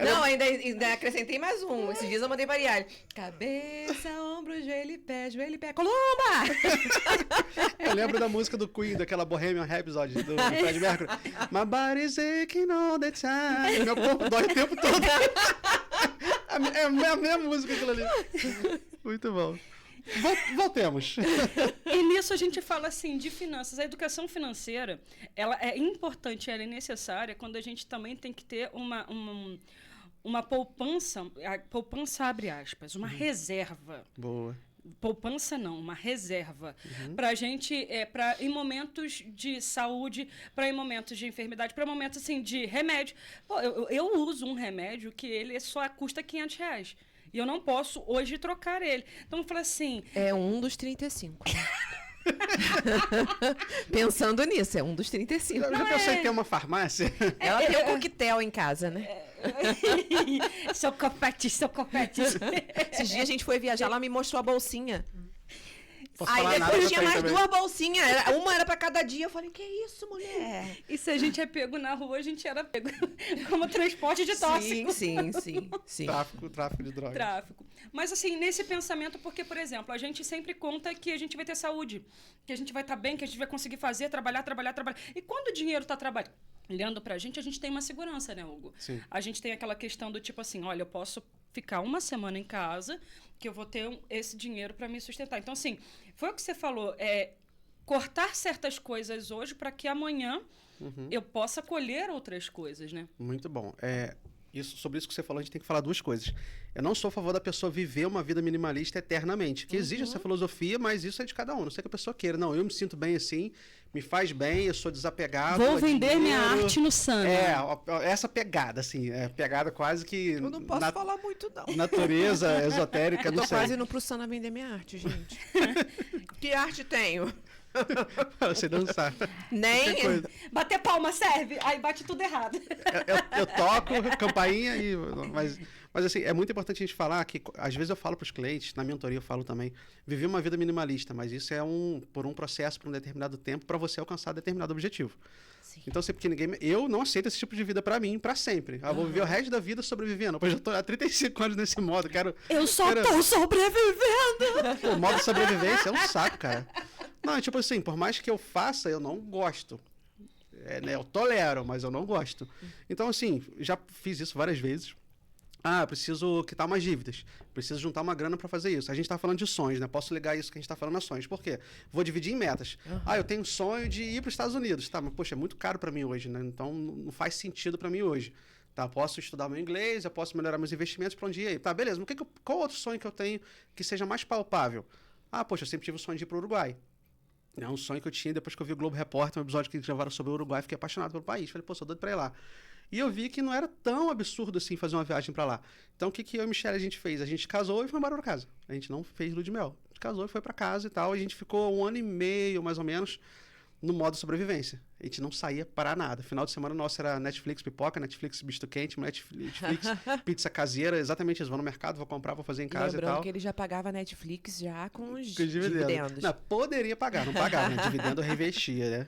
Não, ainda acrescentei mais um. Esses dias eu mandei variar. Cabeça, ombro, joelho e pé. Columba! Eu lembro da música do Queen, daquela Bohemian Rhapsody, do Freddie Mercury. My body's aching all the time. Meu corpo dói o tempo todo. É a minha música aquilo ali. Muito bom. Voltemos. E nisso a gente fala assim de finanças. A educação financeira, ela é importante, ela é necessária quando a gente também tem que ter uma poupança, a poupança abre aspas, uma reserva. Boa. Poupança não, uma reserva. Pra gente, em momentos de saúde, para em momentos de enfermidade, para momentos assim, de remédio. Pô, eu uso um remédio que ele só custa R$500. E eu não posso hoje trocar ele. Então eu falo assim. É um dos 35. Pensando nisso, é um dos 35. Já pensou em ter uma farmácia? Ela tem um coquetel em casa, né? Seu copete. Esses dias a gente foi viajar, ela me mostrou a bolsinha. Posso Aí falar nada depois pra tinha frente mais também. 2 bolsinhas. Uma era pra cada dia. Eu falei, que isso, mulher? E se a gente é pego na rua, a gente era pego como transporte de tóxico. Sim. Tráfico de drogas. Tráfico. Mas assim, nesse pensamento, porque, por exemplo, a gente sempre conta que a gente vai ter saúde, que a gente vai estar bem, que a gente vai conseguir fazer, trabalhar. E quando o dinheiro está trabalhando pra gente tem uma segurança, né, Hugo? Sim. A gente tem aquela questão do tipo assim, olha, eu posso ficar uma semana em casa, que eu vou ter esse dinheiro para me sustentar. Então, assim, foi o que você falou, cortar certas coisas hoje para que amanhã eu possa colher outras coisas, né? Muito bom. Sobre isso que você falou, a gente tem que falar 2 coisas. Eu não sou a favor da pessoa viver uma vida minimalista eternamente, que exige essa filosofia, mas isso é de cada um, não sei o que a pessoa queira. Não, eu me sinto bem assim, me faz bem, eu sou desapegado. Vou vender minha arte no Sana. Essa pegada, assim, pegada quase que... Eu não posso falar muito, não. Natureza esotérica, Eu não tô sei. quase indo pro Sana vender minha arte, gente. Que arte tenho? Você dançar. Nem... Bater palma serve, aí bate tudo errado. Eu toco, campainha e... Mas assim, é muito importante a gente falar que, às vezes eu falo para os clientes, na mentoria eu falo também, viver uma vida minimalista, mas isso é por um processo, por um determinado tempo, para você alcançar determinado objetivo. Sim. Então, sempre que eu não aceito esse tipo de vida para mim, para sempre. Eu vou viver o resto da vida sobrevivendo. Eu já tô há 35 anos nesse modo, Eu só tô sobrevivendo! O modo sobrevivência é um saco, cara. Não, é tipo assim, por mais que eu faça, eu não gosto. Né, eu tolero, mas eu não gosto. Então, assim, já fiz isso várias vezes. Preciso quitar umas dívidas. Preciso juntar uma grana para fazer isso. A gente tá falando de sonhos, né? Posso ligar isso que a gente tá falando a sonhos. Por quê? Vou dividir em metas. Eu tenho um sonho de ir para os Estados Unidos. Tá, mas poxa, é muito caro para mim hoje, né? Então não faz sentido para mim hoje. Tá, posso estudar meu inglês, eu posso melhorar meus investimentos para um dia aí. Tá, beleza. Mas qual outro sonho que eu tenho que seja mais palpável? Poxa, eu sempre tive o sonho de ir para o Uruguai. É um sonho que eu tinha depois que eu vi o Globo Repórter, um episódio que eles gravaram sobre o Uruguai, fiquei apaixonado pelo país. Falei, pô, sou doido para ir lá. E eu vi que não era tão absurdo assim fazer uma viagem para lá. Então, o que eu e a Michelle a gente fez? A gente casou e foi embora para casa. A gente não fez lua de mel. A gente casou e foi para casa e tal. A gente ficou 1 ano e meio, mais ou menos, no modo sobrevivência. A gente não saía para nada. Final de semana nosso era Netflix pipoca, Netflix misto quente, Netflix pizza caseira, exatamente isso. Vou no mercado, vou comprar, vou fazer em casa Lembrando e tal. que ele já pagava Netflix já com os Com dividendos. Não, poderia pagar, não pagava, né? Dividendo revestia, né?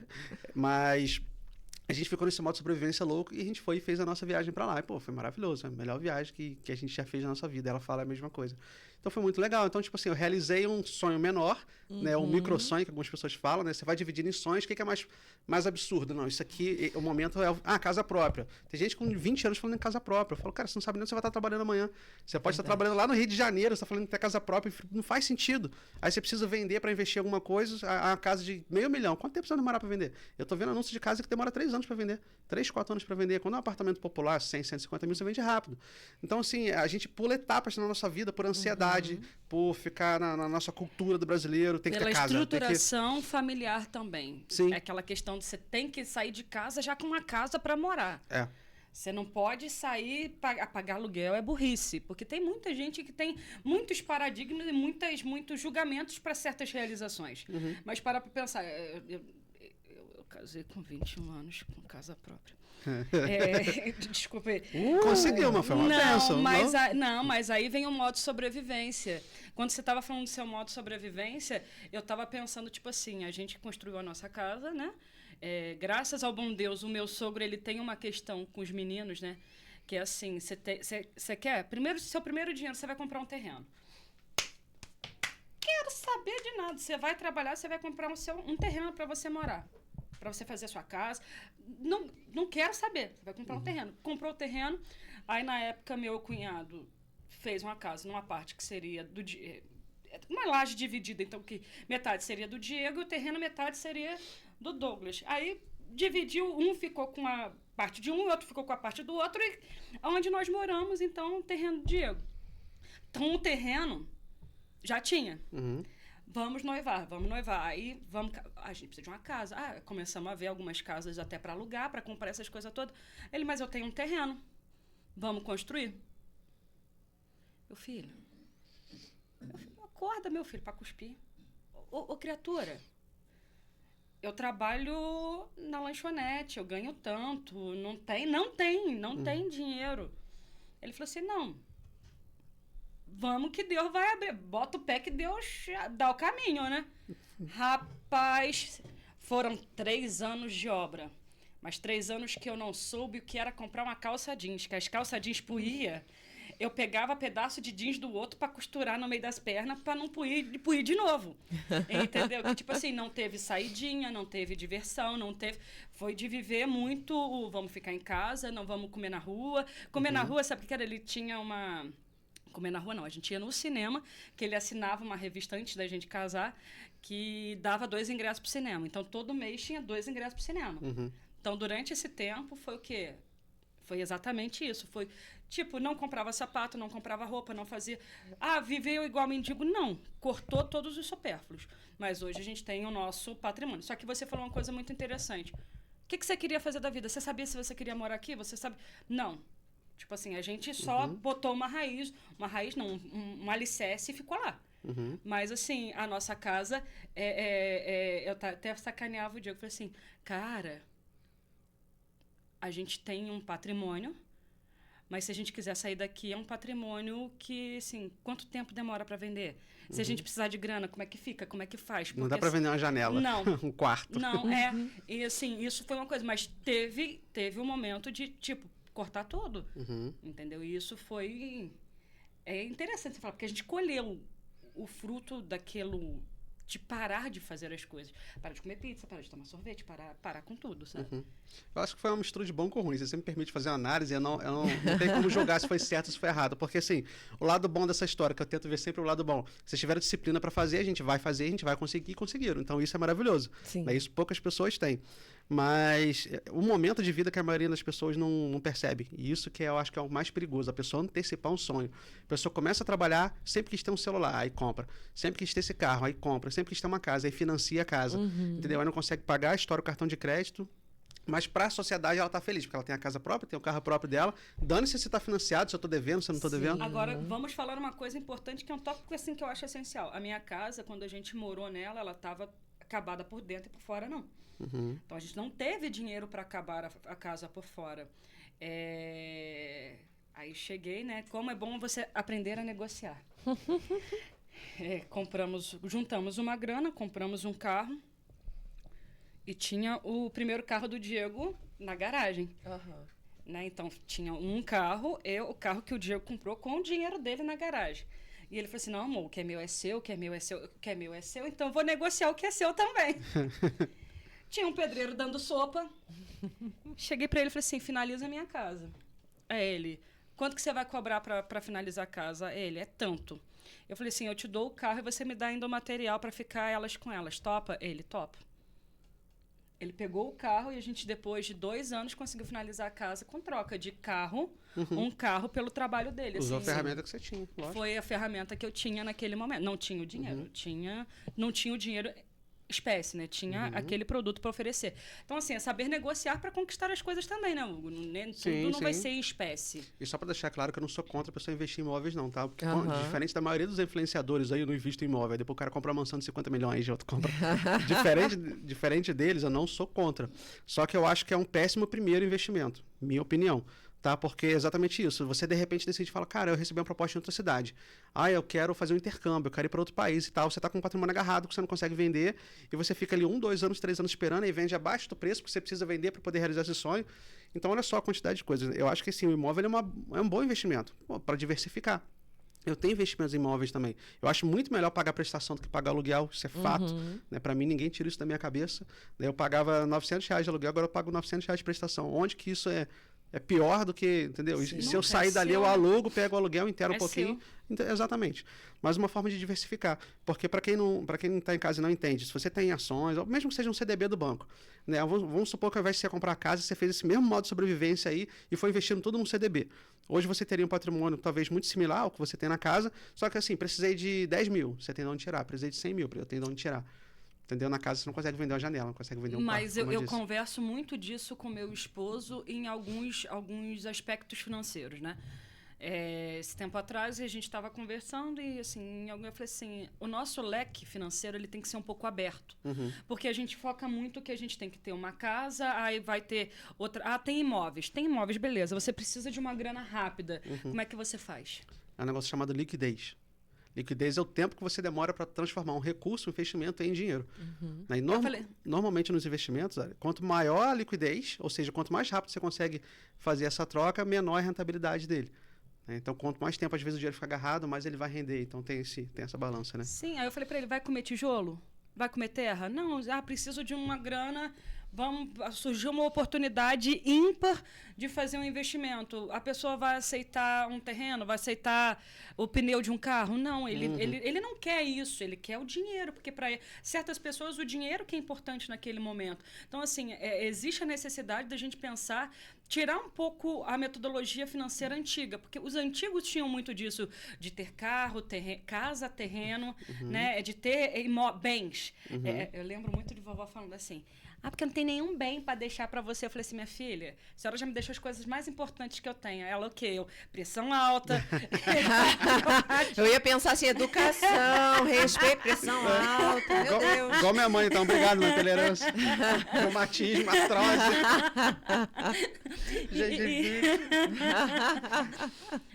Mas a gente ficou nesse modo de sobrevivência louco e a gente foi e fez a nossa viagem pra lá. E, pô, foi maravilhoso. A melhor viagem que a gente já fez na nossa vida. Ela fala a mesma coisa. Então foi muito legal. Então, tipo assim, eu realizei um sonho menor, né? Um micro sonho que algumas pessoas falam, né? Você vai dividindo em sonhos. O que é mais absurdo? Não, isso aqui, o momento é casa própria. Tem gente com 20 anos falando em casa própria. Eu falo, cara, você não sabe nem onde você vai estar trabalhando amanhã. Você pode estar trabalhando lá no Rio de Janeiro, você está falando em ter casa própria. Não faz sentido. Aí você precisa vender para investir em alguma coisa, a casa de $500 mil. Quanto tempo você vai demorar para vender? Eu tô vendo anúncio de casa que demora 3 anos para vender. 3, 4 anos para vender. Quando é um apartamento popular, 100, 150 mil, você vende rápido. Então, assim, a gente pula etapas na nossa vida por ansiedade, por ficar na nossa cultura do brasileiro. Tem que ter casa. Pela estruturação familiar também. Sim. É aquela questão de você tem que sair de casa já com uma casa para morar. É. Você não pode sair pagar aluguel, é burrice. Porque tem muita gente que tem muitos paradigmas e muitos julgamentos para certas realizações. Mas para pensar, eu casei com 21 anos com casa própria. Desculpa aí. Conseguiu, mas foi uma bênção. Mas aí vem o modo sobrevivência. Quando você estava falando do seu modo sobrevivência, eu estava pensando, tipo assim, a gente construiu a nossa casa, né? Graças ao bom Deus, o meu sogro, ele tem uma questão com os meninos, né? Que é assim, você quer... Seu primeiro dinheiro, você vai comprar um terreno. Quero saber de nada. Você vai trabalhar, você vai comprar um terreno para você morar. Para você fazer a sua casa. Não quero saber. Você vai comprar um terreno. Comprou o terreno. Aí, na época, meu cunhado fez uma casa numa parte que seria do uma laje dividida. Então, que metade seria do Diego e o terreno metade seria do Douglas. Aí, dividiu. Um ficou com a parte de um, o outro ficou com a parte do outro. E onde nós moramos, então, o terreno do Diego. Então, o terreno já tinha. Vamos noivar. Aí, a gente precisa de uma casa. Começamos a ver algumas casas até para alugar, para comprar essas coisas todas. Ele, mas eu tenho um terreno. Vamos construir? Meu filho, acorda, meu filho, para cuspir. Ô, criatura, eu trabalho na lanchonete, eu ganho tanto, não tem dinheiro. Ele falou assim, não. Vamos que Deus vai abrir. Bota o pé que Deus dá o caminho, né? Rapaz, foram 3 anos de obra. Mas 3 anos que eu não soube o que era comprar uma calça jeans. Que as calças jeans puía. Eu pegava pedaço de jeans do outro para costurar no meio das pernas para não puir de novo. Entendeu? Que, tipo assim, não teve saidinha, não teve diversão, não teve... Foi de viver muito vamos ficar em casa, não vamos comer na rua. Comer na rua, sabe o que era? Ele tinha uma... Comer na rua não, a gente ia no cinema, que ele assinava uma revista antes da gente casar, que dava 2 ingressos pro cinema. Então, todo mês tinha 2 ingressos pro cinema. Então, durante esse tempo, foi o quê? Foi exatamente isso. Foi, tipo, não comprava sapato, não comprava roupa, não fazia... viveu igual mendigo? Não. Cortou todos os supérfluos. Mas hoje a gente tem o nosso patrimônio. Só que você falou uma coisa muito interessante. O que você queria fazer da vida? Você sabia se você queria morar aqui? Você sabe... Não. Tipo assim, a gente só botou uma raiz não, um alicerce e ficou lá. Mas, assim, a nossa casa, eu até sacaneava o Diego, falei assim, cara, a gente tem um patrimônio, mas se a gente quiser sair daqui, é um patrimônio que, assim, quanto tempo demora para vender? Se a gente precisar de grana, como é que fica? Como é que faz? Porque, não dá para vender uma janela, não, um quarto. Não, e assim, isso foi uma coisa, mas teve um momento de, tipo, cortar tudo, entendeu? E isso foi... É interessante você falar, porque a gente colheu o fruto daquilo de parar de fazer as coisas. Parar de comer pizza, parar de tomar sorvete, parar com tudo, sabe? Eu acho que foi uma mistura de bom com ruim. Você sempre me permite fazer uma análise, eu não tenho como julgar se foi certo ou se foi errado. Porque, assim, o lado bom dessa história, que eu tento ver sempre o lado bom. Se tiveram disciplina para fazer, a gente vai fazer, a gente vai conseguir e conseguiram. Então, isso é maravilhoso. Sim. Isso poucas pessoas têm. Mas o momento de vida que a maioria das pessoas não percebe. E isso que eu acho que é o mais perigoso. A pessoa antecipar um sonho. A pessoa começa a trabalhar, sempre quis ter um celular, aí compra. Sempre quis ter esse carro, aí compra. Sempre quis ter uma casa, aí financia a casa. Entendeu? Aí não consegue pagar, estoura o cartão de crédito. Mas para a sociedade ela está feliz, porque ela tem a casa própria, tem o carro próprio dela. Dane-se se está financiado, se eu estou devendo, se eu não estou devendo. Agora, vamos falar uma coisa importante, que é um tópico assim, que eu acho essencial. A minha casa, quando a gente morou nela, ela estava acabada por dentro e por fora, não. Então, a gente não teve dinheiro para acabar a casa por fora. Aí cheguei, né? Como é bom você aprender a negociar. Juntamos uma grana, compramos um carro e tinha o primeiro carro do Diego na garagem. Né? Então, tinha um carro, o carro que o Diego comprou com o dinheiro dele na garagem. E ele falou assim, não, amor, o que é meu é seu, o que é meu é seu, o que é meu é seu, então eu vou negociar o que é seu também. Tinha um pedreiro dando sopa. Cheguei pra ele e falei assim, finaliza a minha casa. Aí ele, quanto que você vai cobrar pra finalizar a casa? Ele, é tanto. Eu falei assim, eu te dou o carro e você me dá ainda o material pra ficar elas com elas. Topa? Ele, topa. Ele pegou o carro e a gente, depois de 2 anos, conseguiu finalizar a casa com troca de carro, um carro pelo trabalho dele. Usou assim, a ferramenta que você tinha, lógico. Foi a ferramenta que eu tinha naquele momento. Não tinha o dinheiro. Não tinha o dinheiro espécie, né? Tinha aquele produto para oferecer. Então, assim, é saber negociar para conquistar as coisas também, né, Hugo? Tudo não vai ser em espécie. E só para deixar claro que eu não sou contra a pessoa investir em imóveis, não, tá? Porque, diferente da maioria dos influenciadores aí, eu não invisto em imóvel. Aí depois o cara compra uma mansão de 50 milhões, outro compra. diferente deles, eu não sou contra. Só que eu acho que é um péssimo primeiro investimento, minha opinião. Tá? Porque é exatamente isso. Você, de repente, decide e fala, cara, eu recebi uma proposta em outra cidade. Eu quero fazer um intercâmbio, eu quero ir para outro país e tal. Você está com um patrimônio agarrado que você não consegue vender e você fica ali 1, 2 anos, 3 anos esperando e vende abaixo do preço que você precisa vender para poder realizar esse sonho. Então, olha só a quantidade de coisas. Eu acho que, assim, o imóvel é um bom investimento para diversificar. Eu tenho investimentos em imóveis também. Eu acho muito melhor pagar prestação do que pagar aluguel, isso é fato. Né? Para mim, ninguém tira isso da minha cabeça. Eu pagava R$900 de aluguel, agora eu pago R$900 de prestação. Onde que isso é pior do que, entendeu? Sim, e se eu sair dali, eu alugo, pego o aluguel inteiro um pouquinho. Então, exatamente. Mas uma forma de diversificar. Porque para quem não está em casa e não entende, se você tem ações, ou mesmo que seja um CDB do banco, né? Vamos supor que ao invés de você comprar a casa, você fez esse mesmo modo de sobrevivência aí e foi investindo tudo num CDB. Hoje você teria um patrimônio talvez muito similar ao que você tem na casa, só que assim, precisei de 10 mil, você tem de onde tirar. Precisei de 100 mil, eu tenho de onde tirar. Entendeu? Na casa você não consegue vender uma janela, não consegue vender um quarto. Mas eu converso muito disso com meu esposo em alguns aspectos financeiros, né? Esse tempo atrás a gente estava conversando e assim, eu falei assim, o nosso leque financeiro ele tem que ser um pouco aberto. Porque a gente foca muito que a gente tem que ter uma casa, aí vai ter outra... tem imóveis, beleza. Você precisa de uma grana rápida. Como é que você faz? É um negócio chamado liquidez. Liquidez é o tempo que você demora para transformar um recurso, um investimento em dinheiro. Né? E normalmente nos investimentos, quanto maior a liquidez, ou seja, quanto mais rápido você consegue fazer essa troca, menor a rentabilidade dele. Né? Então, quanto mais tempo, às vezes, o dinheiro fica agarrado, mais ele vai render. Então, tem essa balança, né? Sim, aí eu falei para ele, vai comer tijolo? Vai comer terra? Não, preciso de uma grana... surgiu uma oportunidade ímpar de fazer um investimento. A pessoa vai aceitar um terreno, vai aceitar o pneu de um carro? Não, ele não quer isso, ele quer o dinheiro, porque para certas pessoas o dinheiro que é importante naquele momento. Então, assim, existe a necessidade da gente pensar, tirar um pouco a metodologia financeira antiga, porque os antigos tinham muito disso, de ter carro, casa, terreno, né, de ter bens. Eu lembro muito de vovó falando assim, porque não tem nenhum bem para deixar para você. Eu falei assim, minha filha, a senhora já me deixou as coisas mais importantes que eu tenho. Ela, o quê? Pressão alta. Eu ia pensar assim, educação, respeito, pressão alta. Meu Deus. Igual minha mãe, então. Obrigado, minha tolerância. Reumatismo, artrose.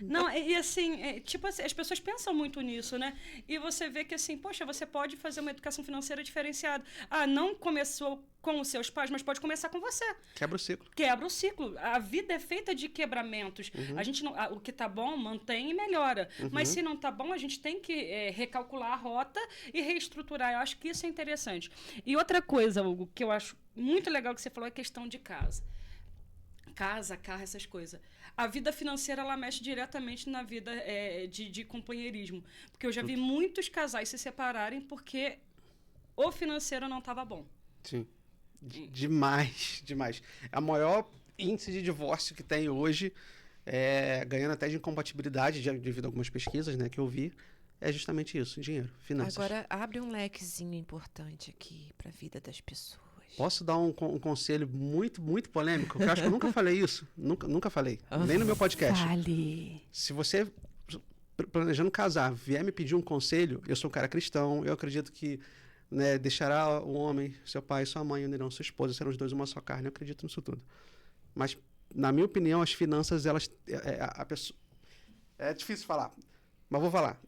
Não, e assim, tipo assim, as pessoas pensam muito nisso, né? E você vê que assim, poxa, você pode fazer uma educação financeira diferenciada. Não começou com os seus pais, mas pode começar com você. Quebra o ciclo. Quebra o ciclo. A vida é feita de quebramentos. A gente não, o que tá bom, mantém e melhora. Mas se não tá bom, a gente tem que recalcular a rota e reestruturar. Eu acho que isso é interessante. E outra coisa, Hugo, que eu acho muito legal que você falou é a questão de casa. Casa, carro, essas coisas. A vida financeira, ela mexe diretamente na vida de companheirismo. Porque eu já vi muitos casais se separarem porque o financeiro não estava bom. Sim. Demais. A maior índice de divórcio que tem hoje, ganhando até de incompatibilidade, devido a algumas pesquisas, né, que eu vi, é justamente isso, dinheiro, finanças. Agora, abre um lequezinho importante aqui para a vida das pessoas. Posso dar um conselho muito, muito polêmico? Eu acho que eu nunca falei isso. Nunca falei. Nem no meu podcast. Fale. Se você, planejando casar, vier me pedir um conselho, eu sou um cara cristão, eu acredito que né? Deixará o homem, seu pai e sua mãe, unirão sua esposa, serão os dois uma só carne. Eu acredito nisso tudo. Mas, na minha opinião, as finanças, elas... a pessoa, é difícil falar, mas vou falar.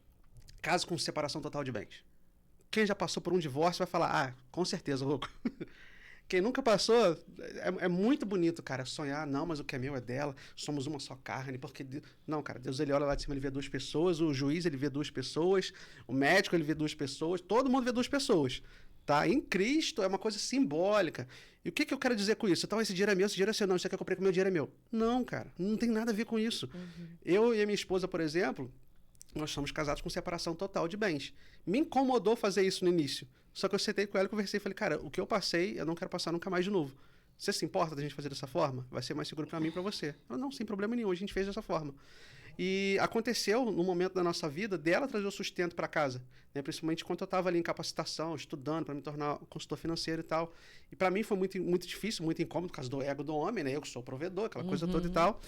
Caso com separação total de bens. Quem já passou por um divórcio vai falar, com certeza, louco. Quem nunca passou, é muito bonito, cara, sonhar, não, mas o que é meu é dela, somos uma só carne, porque... Não, cara, Deus, ele olha lá de cima, ele vê 2 pessoas, o juiz, ele vê 2 pessoas, o médico, ele vê 2 pessoas, todo mundo vê 2 pessoas, tá? Em Cristo é uma coisa simbólica. E o que eu quero dizer com isso? Então, esse dinheiro é meu, esse dinheiro é seu, não, isso aqui eu comprei com o meu dinheiro é meu. Não, cara, não tem nada a ver com isso. Eu e a minha esposa, por exemplo, nós somos casados com separação total de bens. Me incomodou fazer isso no início. Só que eu sentei com ela e conversei e falei, cara, o que eu passei, eu não quero passar nunca mais de novo. Você se importa da gente fazer dessa forma? Vai ser mais seguro para mim e para você. Ela, não, sem problema nenhum, a gente fez dessa forma. E aconteceu, no momento da nossa vida, dela trazer o sustento para casa. Né? Principalmente quando eu estava ali em capacitação, estudando para me tornar consultor financeiro e tal. E para mim foi muito, muito difícil, muito incômodo, por causa do ego do homem, né? Eu que sou o provedor, aquela coisa toda e tal.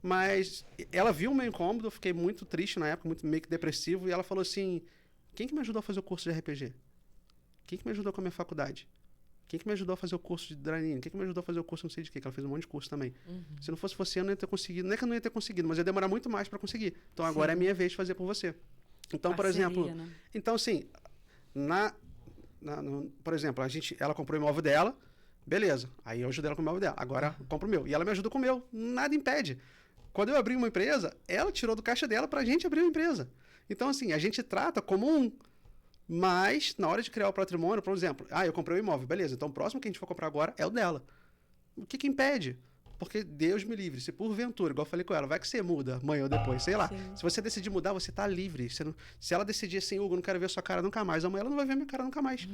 Mas ela viu o meu incômodo, eu fiquei muito triste na época, meio que depressivo, e ela falou assim, quem que me ajudou a fazer o curso de RPG? Quem que me ajudou com a minha faculdade? Quem que me ajudou a fazer o curso de Draninho? Quem que me ajudou a fazer o curso não sei de quê? Que ela fez um monte de curso também. Se não fosse você, eu não ia ter conseguido. Não é que eu não ia ter conseguido, mas ia demorar muito mais para conseguir. Então agora é minha vez de fazer por você. Então, por exemplo... Né? Então, assim, por exemplo, ela comprou o imóvel dela, beleza. Aí eu ajudei ela com o imóvel dela. Agora eu compro o meu. E ela me ajuda com o meu. Nada impede. Quando eu abri uma empresa, ela tirou do caixa dela pra gente abrir uma empresa. Então, assim, a gente trata como um. Mas, na hora de criar o patrimônio, por exemplo, eu comprei o imóvel, beleza. Então, o próximo que a gente for comprar agora é o dela. O que impede? Porque Deus me livre. Se porventura, igual eu falei com ela, vai que você muda amanhã ou depois, sei lá. Sim. Se você decidir mudar, você tá livre. Se ela decidir assim, Hugo, não quero ver sua cara nunca mais, amanhã ela não vai ver minha cara nunca mais.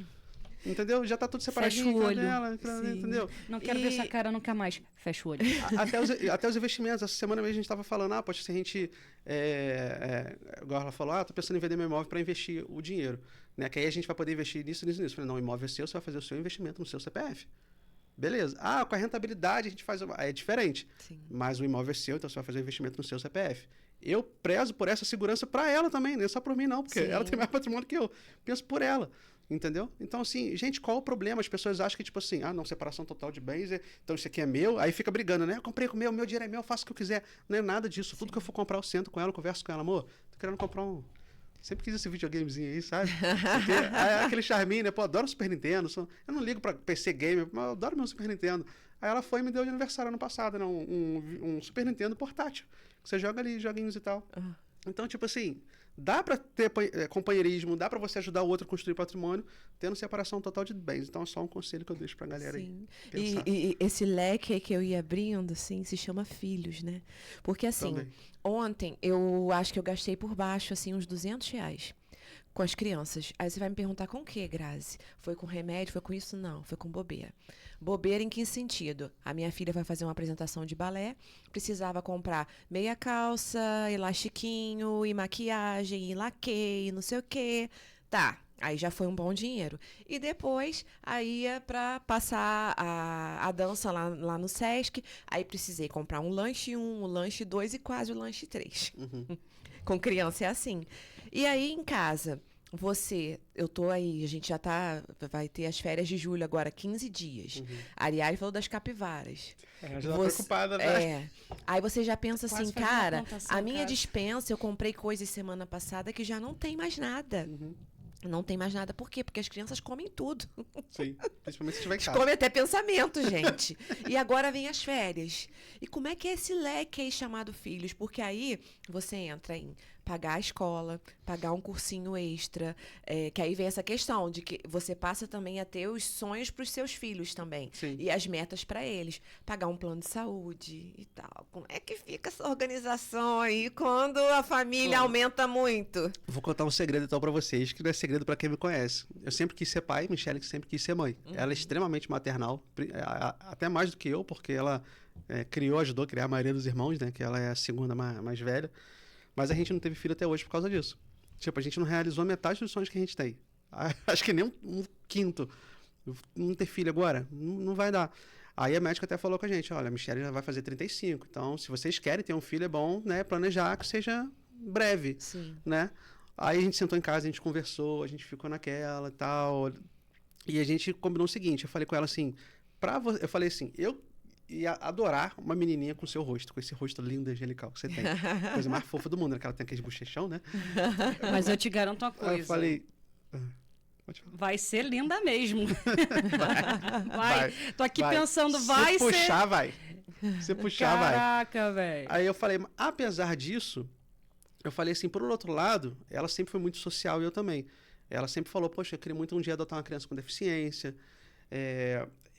Entendeu? Já tá tudo separadinho. Fecha o olho. Dela, entendeu? Não quero ver essa cara nunca mais. Fecha o olho. Até os investimentos. Essa semana mesmo a gente tava falando, poxa, se a gente... igual ela falou, tô pensando em vender meu imóvel para investir o dinheiro. Né? Que aí a gente vai poder investir nisso. Eu falei, não, o imóvel é seu, você vai fazer o seu investimento no seu CPF. Beleza. Com a rentabilidade a gente faz... É diferente. Sim. Mas o imóvel é seu, então você vai fazer o investimento no seu CPF. Eu prezo por essa segurança para ela também, não é só por mim não, porque ela tem mais patrimônio que eu. Penso por ela. Entendeu? Então, assim, gente, qual o problema? As pessoas acham que, tipo assim, não, separação total de bens, então isso aqui é meu, aí fica brigando, né? Eu comprei com o meu dinheiro é meu, eu faço o que eu quiser. Não é nada disso. Sim. Tudo que eu for comprar, eu sento com ela, converso com ela, amor, tô querendo comprar um... Sempre quis esse videogamezinho aí, sabe? Aquele charminho, né? Pô, adoro Super Nintendo. Eu não ligo pra PC Gamer, mas eu adoro meu Super Nintendo. Aí ela foi e me deu de aniversário ano passado, né? Um Super Nintendo portátil. Que você joga ali, joguinhos e tal. Então, tipo assim... Dá para ter companheirismo, dá para você ajudar o outro a construir patrimônio, tendo separação total de bens. Então, é só um conselho que eu deixo para a galera aí pensar. E esse leque que eu ia abrindo, assim, se chama filhos, né? Porque, assim, também. Ontem, eu acho que eu gastei por baixo, assim, uns R$200 com as crianças. Aí você vai me perguntar com o que, Grazi? Foi com remédio? Foi com isso? Não, foi com bobeira. Bobeira em que sentido? A minha filha vai fazer uma apresentação de balé, precisava comprar meia calça, elastiquinho, e maquiagem, e laque, e não sei o quê. Tá, aí já foi um bom dinheiro. E depois, aí ia para passar a dança lá no Sesc, aí precisei comprar um lanche 1, um lanche 2 e quase o lanche 3. Com criança é assim. E aí, em casa... eu tô aí, a gente já vai ter as férias de julho agora, 15 dias. A Ariari falou das capivaras. Já tá preocupada, né? Aí você já pensa assim, cara, a minha despensa, eu comprei coisas semana passada que já não tem mais nada. Não tem mais nada. Por quê? Porque as crianças comem tudo. Sim, principalmente se tiver em casa. Comem até pensamento, gente. E agora vem as férias. E como é que é esse leque aí chamado filhos? Porque aí você entra em pagar a escola, pagar um cursinho extra, que aí vem essa questão de que você passa também a ter os sonhos para os seus filhos também. Sim. E as metas para eles. Pagar um plano de saúde e tal. Como é que fica essa organização aí quando a família aumenta muito? Vou contar um segredo então para vocês, que não é segredo para quem me conhece. Eu sempre quis ser pai, Michele sempre quis ser mãe. Ela é extremamente maternal, até mais do que eu, porque ela ajudou a criar a maioria dos irmãos, né? Que ela é a segunda mais velha. Mas a gente não teve filho até hoje por causa disso. Tipo, a gente não realizou metade dos sonhos que a gente tem. Acho que nem um quinto. Não ter filho agora, não vai dar. Aí a médica até falou com a gente, olha, a Michele já vai fazer 35. Então, se vocês querem ter um filho, é bom, né, planejar que seja breve. Sim. Né? Aí a gente sentou em casa, a gente conversou, a gente ficou naquela e tal. E a gente combinou o seguinte, eu falei com ela assim, eu falei assim, eu ia adorar uma menininha com seu rosto, com esse rosto lindo e angelical que você tem. Coisa mais fofa do mundo, né? Que ela tem aqueles bochechão, né? Mas eu te garanto uma coisa. Eu falei... Vai ser linda mesmo. Vai. Tô aqui pensando, vai Se ser... puxar, vai. Se puxar, vai. Caraca, velho. Aí eu falei, apesar disso, eu falei assim, por outro lado, ela sempre foi muito social e eu também. Ela sempre falou, poxa, eu queria muito um dia adotar uma criança com deficiência.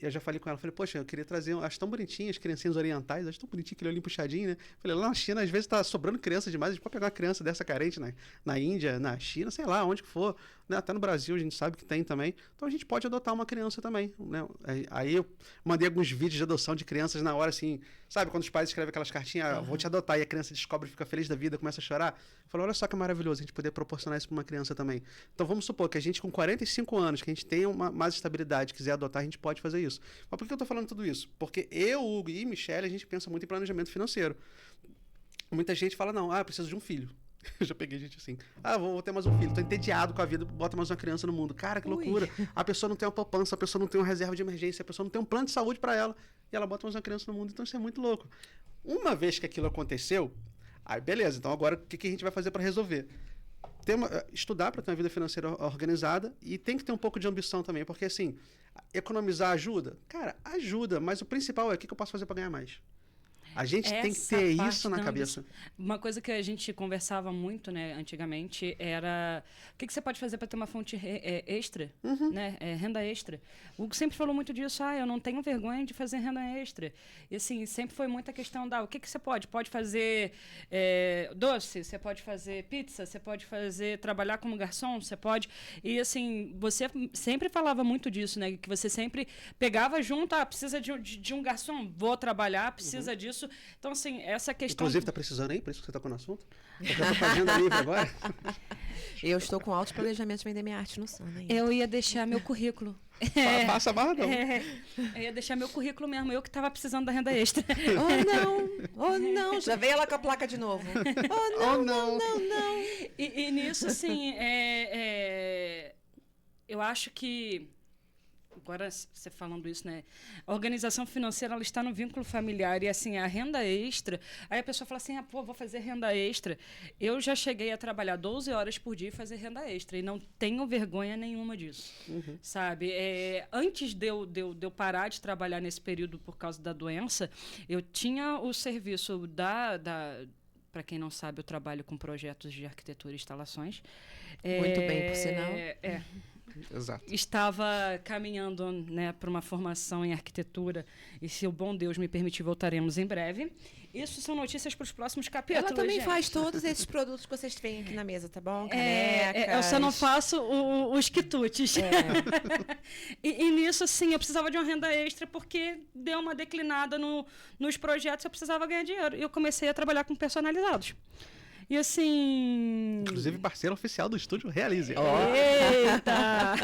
Eu já falei com ela, falei, poxa, eu queria trazer, acho tão bonitinhas, as criancinhas orientais, acho tão bonitinho aquele olhinho puxadinho, né? Falei, lá na China, às vezes tá sobrando criança demais, a gente pode pegar uma criança dessa carente na Índia, na China, sei lá, onde que for, né? Até no Brasil a gente sabe que tem também. Então a gente pode adotar uma criança também, né? Aí eu mandei alguns vídeos de adoção de crianças na hora, assim, sabe? Quando os pais escrevem aquelas cartinhas, vou te adotar, e a criança descobre, fica feliz da vida, começa a chorar. Falei, olha só que maravilhoso a gente poder proporcionar isso para uma criança também. Então vamos supor que a gente com 45 anos, que a gente tenha mais estabilidade, quiser adotar, a gente pode fazer isso. Mas por que eu tô falando tudo isso? Porque eu, Hugo e Michelle, a gente pensa muito em planejamento financeiro. Muita gente fala, não, eu preciso de um filho. Eu já peguei gente assim, vou ter mais um filho, tô entediado com a vida, bota mais uma criança no mundo. Cara, que loucura. A pessoa não tem uma poupança, a pessoa não tem uma reserva de emergência, a pessoa não tem um plano de saúde para ela, e ela bota mais uma criança no mundo. Então isso é muito louco. Uma vez que aquilo aconteceu, aí beleza, então agora o que a gente vai fazer para resolver? Estudar para ter uma vida financeira organizada e tem que ter um pouco de ambição também, porque assim, economizar ajuda? Cara, ajuda, mas o principal é o que eu posso fazer para ganhar mais. A gente tem que ter isso na cabeça. Uma coisa que a gente conversava muito, né, antigamente, era o que você pode fazer para ter uma fonte extra, né, renda extra. O Hugo sempre falou muito disso, eu não tenho vergonha de fazer renda extra. E assim, sempre foi muita questão o que você pode? Pode fazer doce, você pode fazer pizza, você pode trabalhar como garçom, você pode... E assim, você sempre falava muito disso, né, que você sempre pegava junto, precisa de um garçom, vou trabalhar, precisa disso. Então, assim, essa questão... Inclusive, tá precisando aí? Por isso que você tocou no assunto? Porque eu tô fazendo livre agora. Eu estou com alto planejamento de vender minha arte no Sana. Eu ia deixar meu currículo. Passa barra, não. Eu ia deixar meu currículo mesmo. Eu que estava precisando da renda extra. Oh, não. Já veio ela com a placa de novo. Não. E nisso, assim, eu acho que... Agora, você falando isso, né? A organização financeira, ela está no vínculo familiar. E, assim, a renda extra... Aí a pessoa fala assim, vou fazer renda extra. Eu já cheguei a trabalhar 12 horas por dia e fazer renda extra. E não tenho vergonha nenhuma disso, sabe? Antes de eu parar de trabalhar nesse período por causa da doença, eu tinha o serviço para quem não sabe, eu trabalho com projetos de arquitetura e instalações. Muito bem, por sinal. Exato. Estava caminhando, né, para uma formação em arquitetura e, se o bom Deus me permitir, voltaremos em breve. Isso são notícias para os próximos capítulos. Ela também gente. faz todos esses produtos que vocês têm aqui na mesa, tá bom? Eu só não faço os quitutes. E nisso, assim, eu precisava de uma renda extra porque deu uma declinada nos projetos, eu precisava ganhar dinheiro. E eu comecei a trabalhar com personalizados. E assim... Inclusive, parceiro oficial do Estúdio Realize. Eita!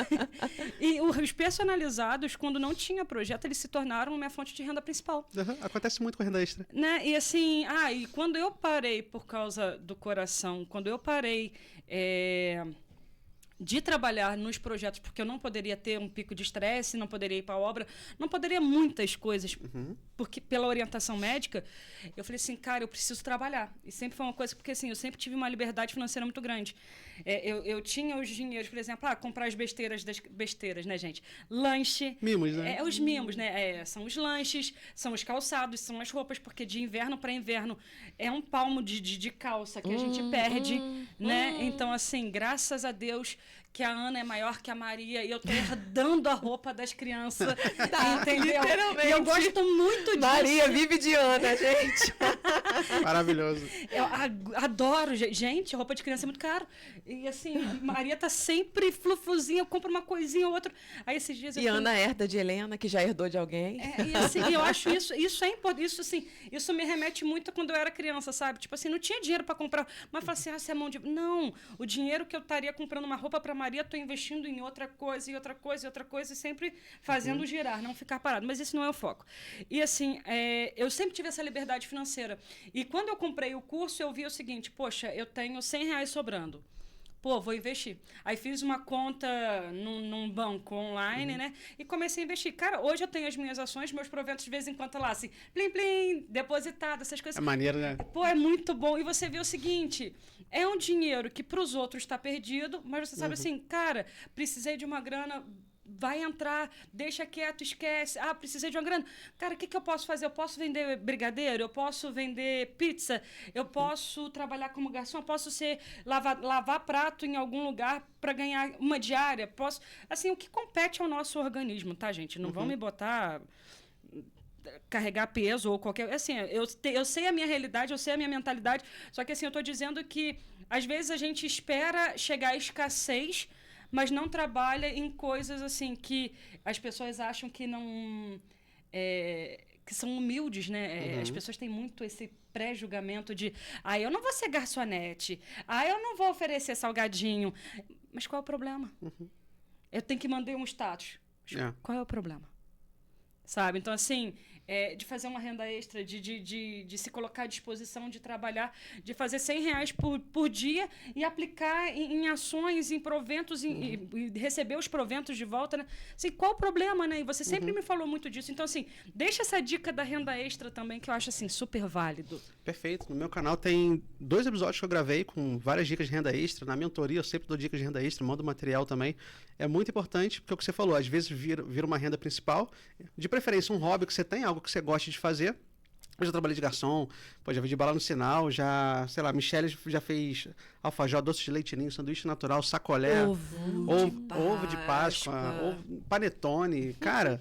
E os personalizados, quando não tinha projeto, eles se tornaram minha fonte de renda principal. Acontece muito com a renda extra. Né? E assim, e quando eu parei por causa do coração, quando eu parei... de trabalhar nos projetos, porque eu não poderia ter um pico de estresse, não poderia ir para a obra, não poderia muitas coisas, porque pela orientação médica, eu falei assim, cara, eu preciso trabalhar. E sempre foi uma coisa, porque assim, eu sempre tive uma liberdade financeira muito grande. Eu tinha os dinheiros, por exemplo, comprar as besteiras, né, gente? Lanche. Mimos, né? Os mimos, né? São os lanches, são os calçados, são as roupas, porque de inverno para inverno é um palmo de calça que a gente perde, né? Então, assim, graças a Deus que a Ana é maior que a Maria e eu tô herdando a roupa das crianças, entendeu? Literalmente. E eu gosto muito disso. Maria vive de Ana, gente. Maravilhoso. Eu adoro. Gente, a roupa de criança é muito caro. E assim, Maria tá sempre flufuzinha, eu compro uma coisinha ou outra. Aí esses dias E Ana herda de Helena, que já herdou de alguém. E assim, eu acho isso é importante. Isso, assim, isso me remete muito a quando eu era criança, sabe? Tipo assim, não tinha dinheiro para comprar. Mas fala assim, você é mão de... Não, o dinheiro que eu estaria comprando uma roupa para Maria, estou investindo em outra coisa, e outra coisa, e outra coisa, e sempre fazendo girar, não ficar parado. Mas esse não é o foco. E assim, eu sempre tive essa liberdade financeira. E quando eu comprei o curso, eu vi o seguinte, poxa, eu tenho R$100 sobrando. Pô, vou investir. Aí fiz uma conta num banco online, né? E comecei a investir. Cara, hoje eu tenho as minhas ações, meus proventos de vez em quando tá lá, assim, plim, plim, depositado, essas coisas. É maneiro, né? Pô, é muito bom. E você vê o seguinte, é um dinheiro que pros outros está perdido, mas você sabe assim, cara, precisei de uma grana, vai entrar, deixa quieto, esquece. Ah, precisei de uma grana. Cara, o que eu posso fazer? Eu posso vender brigadeiro? Eu posso vender pizza? Eu posso trabalhar como garçom? Eu posso lavar prato em algum lugar para ganhar uma diária? Posso... Assim, o que compete ao nosso organismo, tá, gente? Não vão me botar... carregar peso ou qualquer... Assim, eu sei a minha realidade, eu sei a minha mentalidade, só que assim, eu estou dizendo que às vezes a gente espera chegar à escassez, mas não trabalha em coisas assim que as pessoas acham que não... que são humildes, né? As pessoas têm muito esse pré-julgamento de eu não vou ser garçonete, eu não vou oferecer salgadinho. Mas qual é o problema? Eu tenho que mandar um status. Qual é o problema? Sabe? Então, assim, de fazer uma renda extra, de se colocar à disposição de trabalhar, de fazer R$100 por dia e aplicar em ações, em proventos, e receber os proventos de volta, né? Assim, qual o problema, né? E você sempre me falou muito disso. Então, assim, deixa essa dica da renda extra também, que eu acho, assim, super válido. Perfeito. No meu canal tem 2 episódios que eu gravei com várias dicas de renda extra. Na mentoria eu sempre dou dicas de renda extra, mando material também. É muito importante, porque é o que você falou, às vezes vira uma renda principal, de preferência um hobby que você tem, algo que você gosta de fazer. Eu já trabalhei de garçom, já vendi bala no sinal, sei lá, Michele já fez alfajor, doce de leite ninho, sanduíche natural, sacolé, ovo de Páscoa, panetone, cara...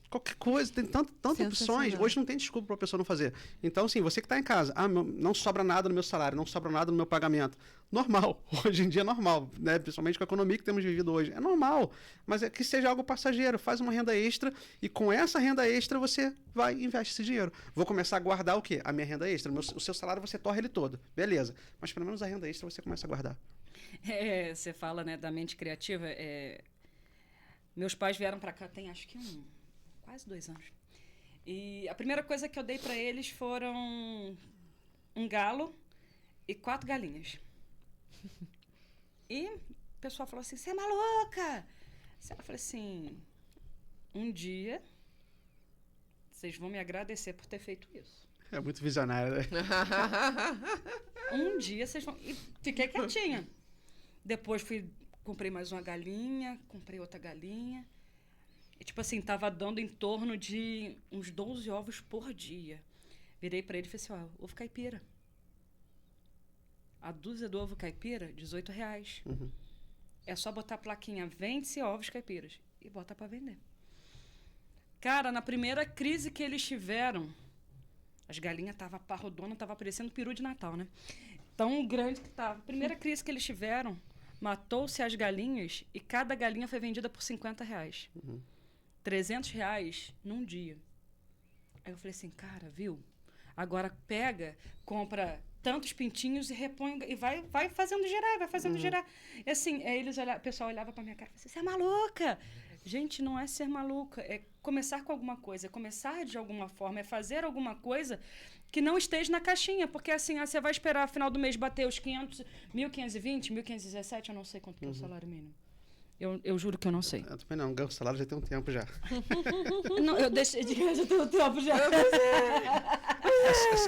Qualquer coisa, tem tantas opções. Hoje não tem desculpa para a pessoa não fazer. Então, assim, você que está em casa, não sobra nada no meu salário, não sobra nada no meu pagamento. Normal. Hoje em dia é normal, né? Principalmente com a economia que temos vivido hoje. É normal. Mas é que seja algo passageiro. Faz uma renda extra e com essa renda extra você vai e investe esse dinheiro. Vou começar a guardar o quê? A minha renda extra. O seu salário você torra ele todo. Beleza. Mas pelo menos a renda extra você começa a guardar. Você fala, né, da mente criativa. Meus pais vieram para cá tem acho que quase 2 anos. E a primeira coisa que eu dei para eles foram um galo e 4 galinhas. E o pessoal falou assim, você é maluca? Eu falei assim, um dia vocês vão me agradecer por ter feito isso. É muito visionário, né? Um dia vocês vão... E fiquei quietinha. Depois comprei mais uma galinha, comprei outra galinha. E, tipo assim, tava dando em torno de uns 12 ovos por dia. Virei pra ele e falei assim, ovo caipira. A dúzia do ovo caipira, R$18. É só botar a plaquinha, vende-se ovos caipiras. E bota pra vender. Cara, na primeira crise que eles tiveram, as galinhas estavam parrodonas, tava parecendo peru de Natal, né? Tão grande que tava. Primeira crise que eles tiveram, matou-se as galinhas e cada galinha foi vendida por R$50. R$300 num dia. Aí eu falei assim, cara, viu? Agora pega, compra tantos pintinhos e repõe e vai fazendo girar. E assim, o pessoal olhava pra minha cara e falava assim, você é maluca? Gente, não é ser maluca, é começar com alguma coisa, é começar de alguma forma, é fazer alguma coisa que não esteja na caixinha, porque assim, você vai esperar final do mês bater os 500, 1.520, 1.517, eu não sei quanto que é o salário mínimo. Eu juro que eu não sei. Eu também não, ganho salário já tem um tempo já. Não, eu deixei de ganhar já tem um tempo já.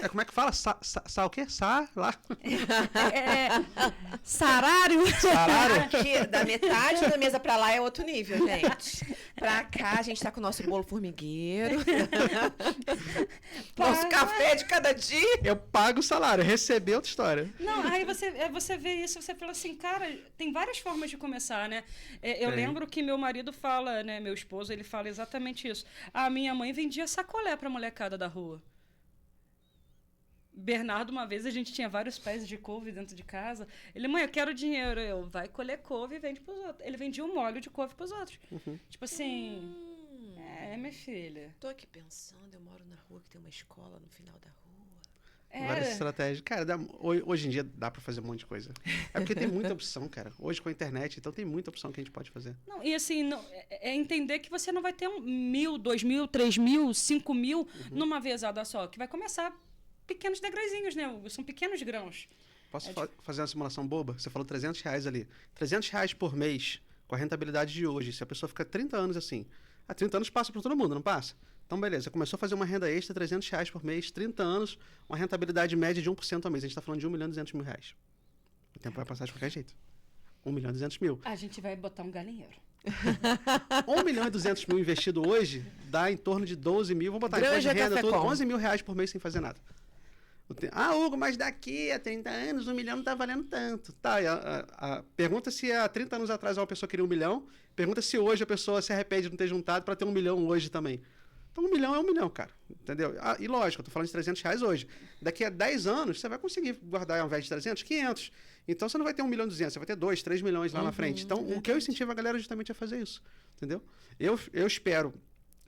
Como é que fala? O quê? Lá? Sarário. Aqui, da metade da mesa pra lá é outro nível, gente. Pra cá, a gente tá com o nosso bolo formigueiro. Nosso café de cada dia. Eu pago o salário, receber outra história. Não, aí você vê isso, você fala assim, cara, tem várias formas de começar, né? Eu lembro que meu marido fala, né, meu esposo, ele fala exatamente isso. A minha mãe vendia sacolé pra molecada da rua. Bernardo, uma vez, a gente tinha vários pés de couve dentro de casa. Ele, mãe, eu quero dinheiro. Vai colher couve e vende pros outros. Ele vendia um molho de couve pros outros. Tipo assim, minha filha. Tô aqui pensando, eu moro na rua que tem uma escola no final da rua. Várias estratégias. Cara, hoje em dia dá pra fazer um monte de coisa. É porque tem muita opção, cara. Hoje com a internet, então tem muita opção que a gente pode fazer. Não, e assim, é entender que você não vai ter 1.000, 2.000, 3.000, 5.000 numa vezada só. Que vai começar pequenos degrauzinhos, né? São pequenos grãos. Posso fazer uma simulação boba? Você falou R$300 ali. R$300 por mês, com a rentabilidade de hoje, se a pessoa fica 30 anos assim, 30 anos passa para todo mundo, não passa? Então, beleza, começou a fazer uma renda extra, R$300 por mês, 30 anos, uma rentabilidade média de 1% ao mês. A gente está falando de R$1.200.000. O tempo vai passar de qualquer jeito. 1.200.000. A gente vai botar um galinheiro. 1.200.000 investido hoje dá em torno de 12 mil. Vou botar em de renda tudo, R$11.000 por mês sem fazer nada. Hugo, mas daqui a 30 anos 1 milhão não está valendo tanto. Tá, pergunta se há 30 anos atrás uma pessoa queria 1 milhão. Pergunta se hoje a pessoa se arrepende de não ter juntado para ter 1 milhão hoje também. Então 1 milhão é 1 milhão, cara. Entendeu? E lógico, eu tô falando de R$300 hoje. Daqui a 10 anos, você vai conseguir guardar ao invés de 300, 500. Então você não vai ter 1.200.000, você vai ter 2, 3 milhões lá na frente. Então o que eu incentivo a galera justamente a fazer isso. Entendeu? Eu espero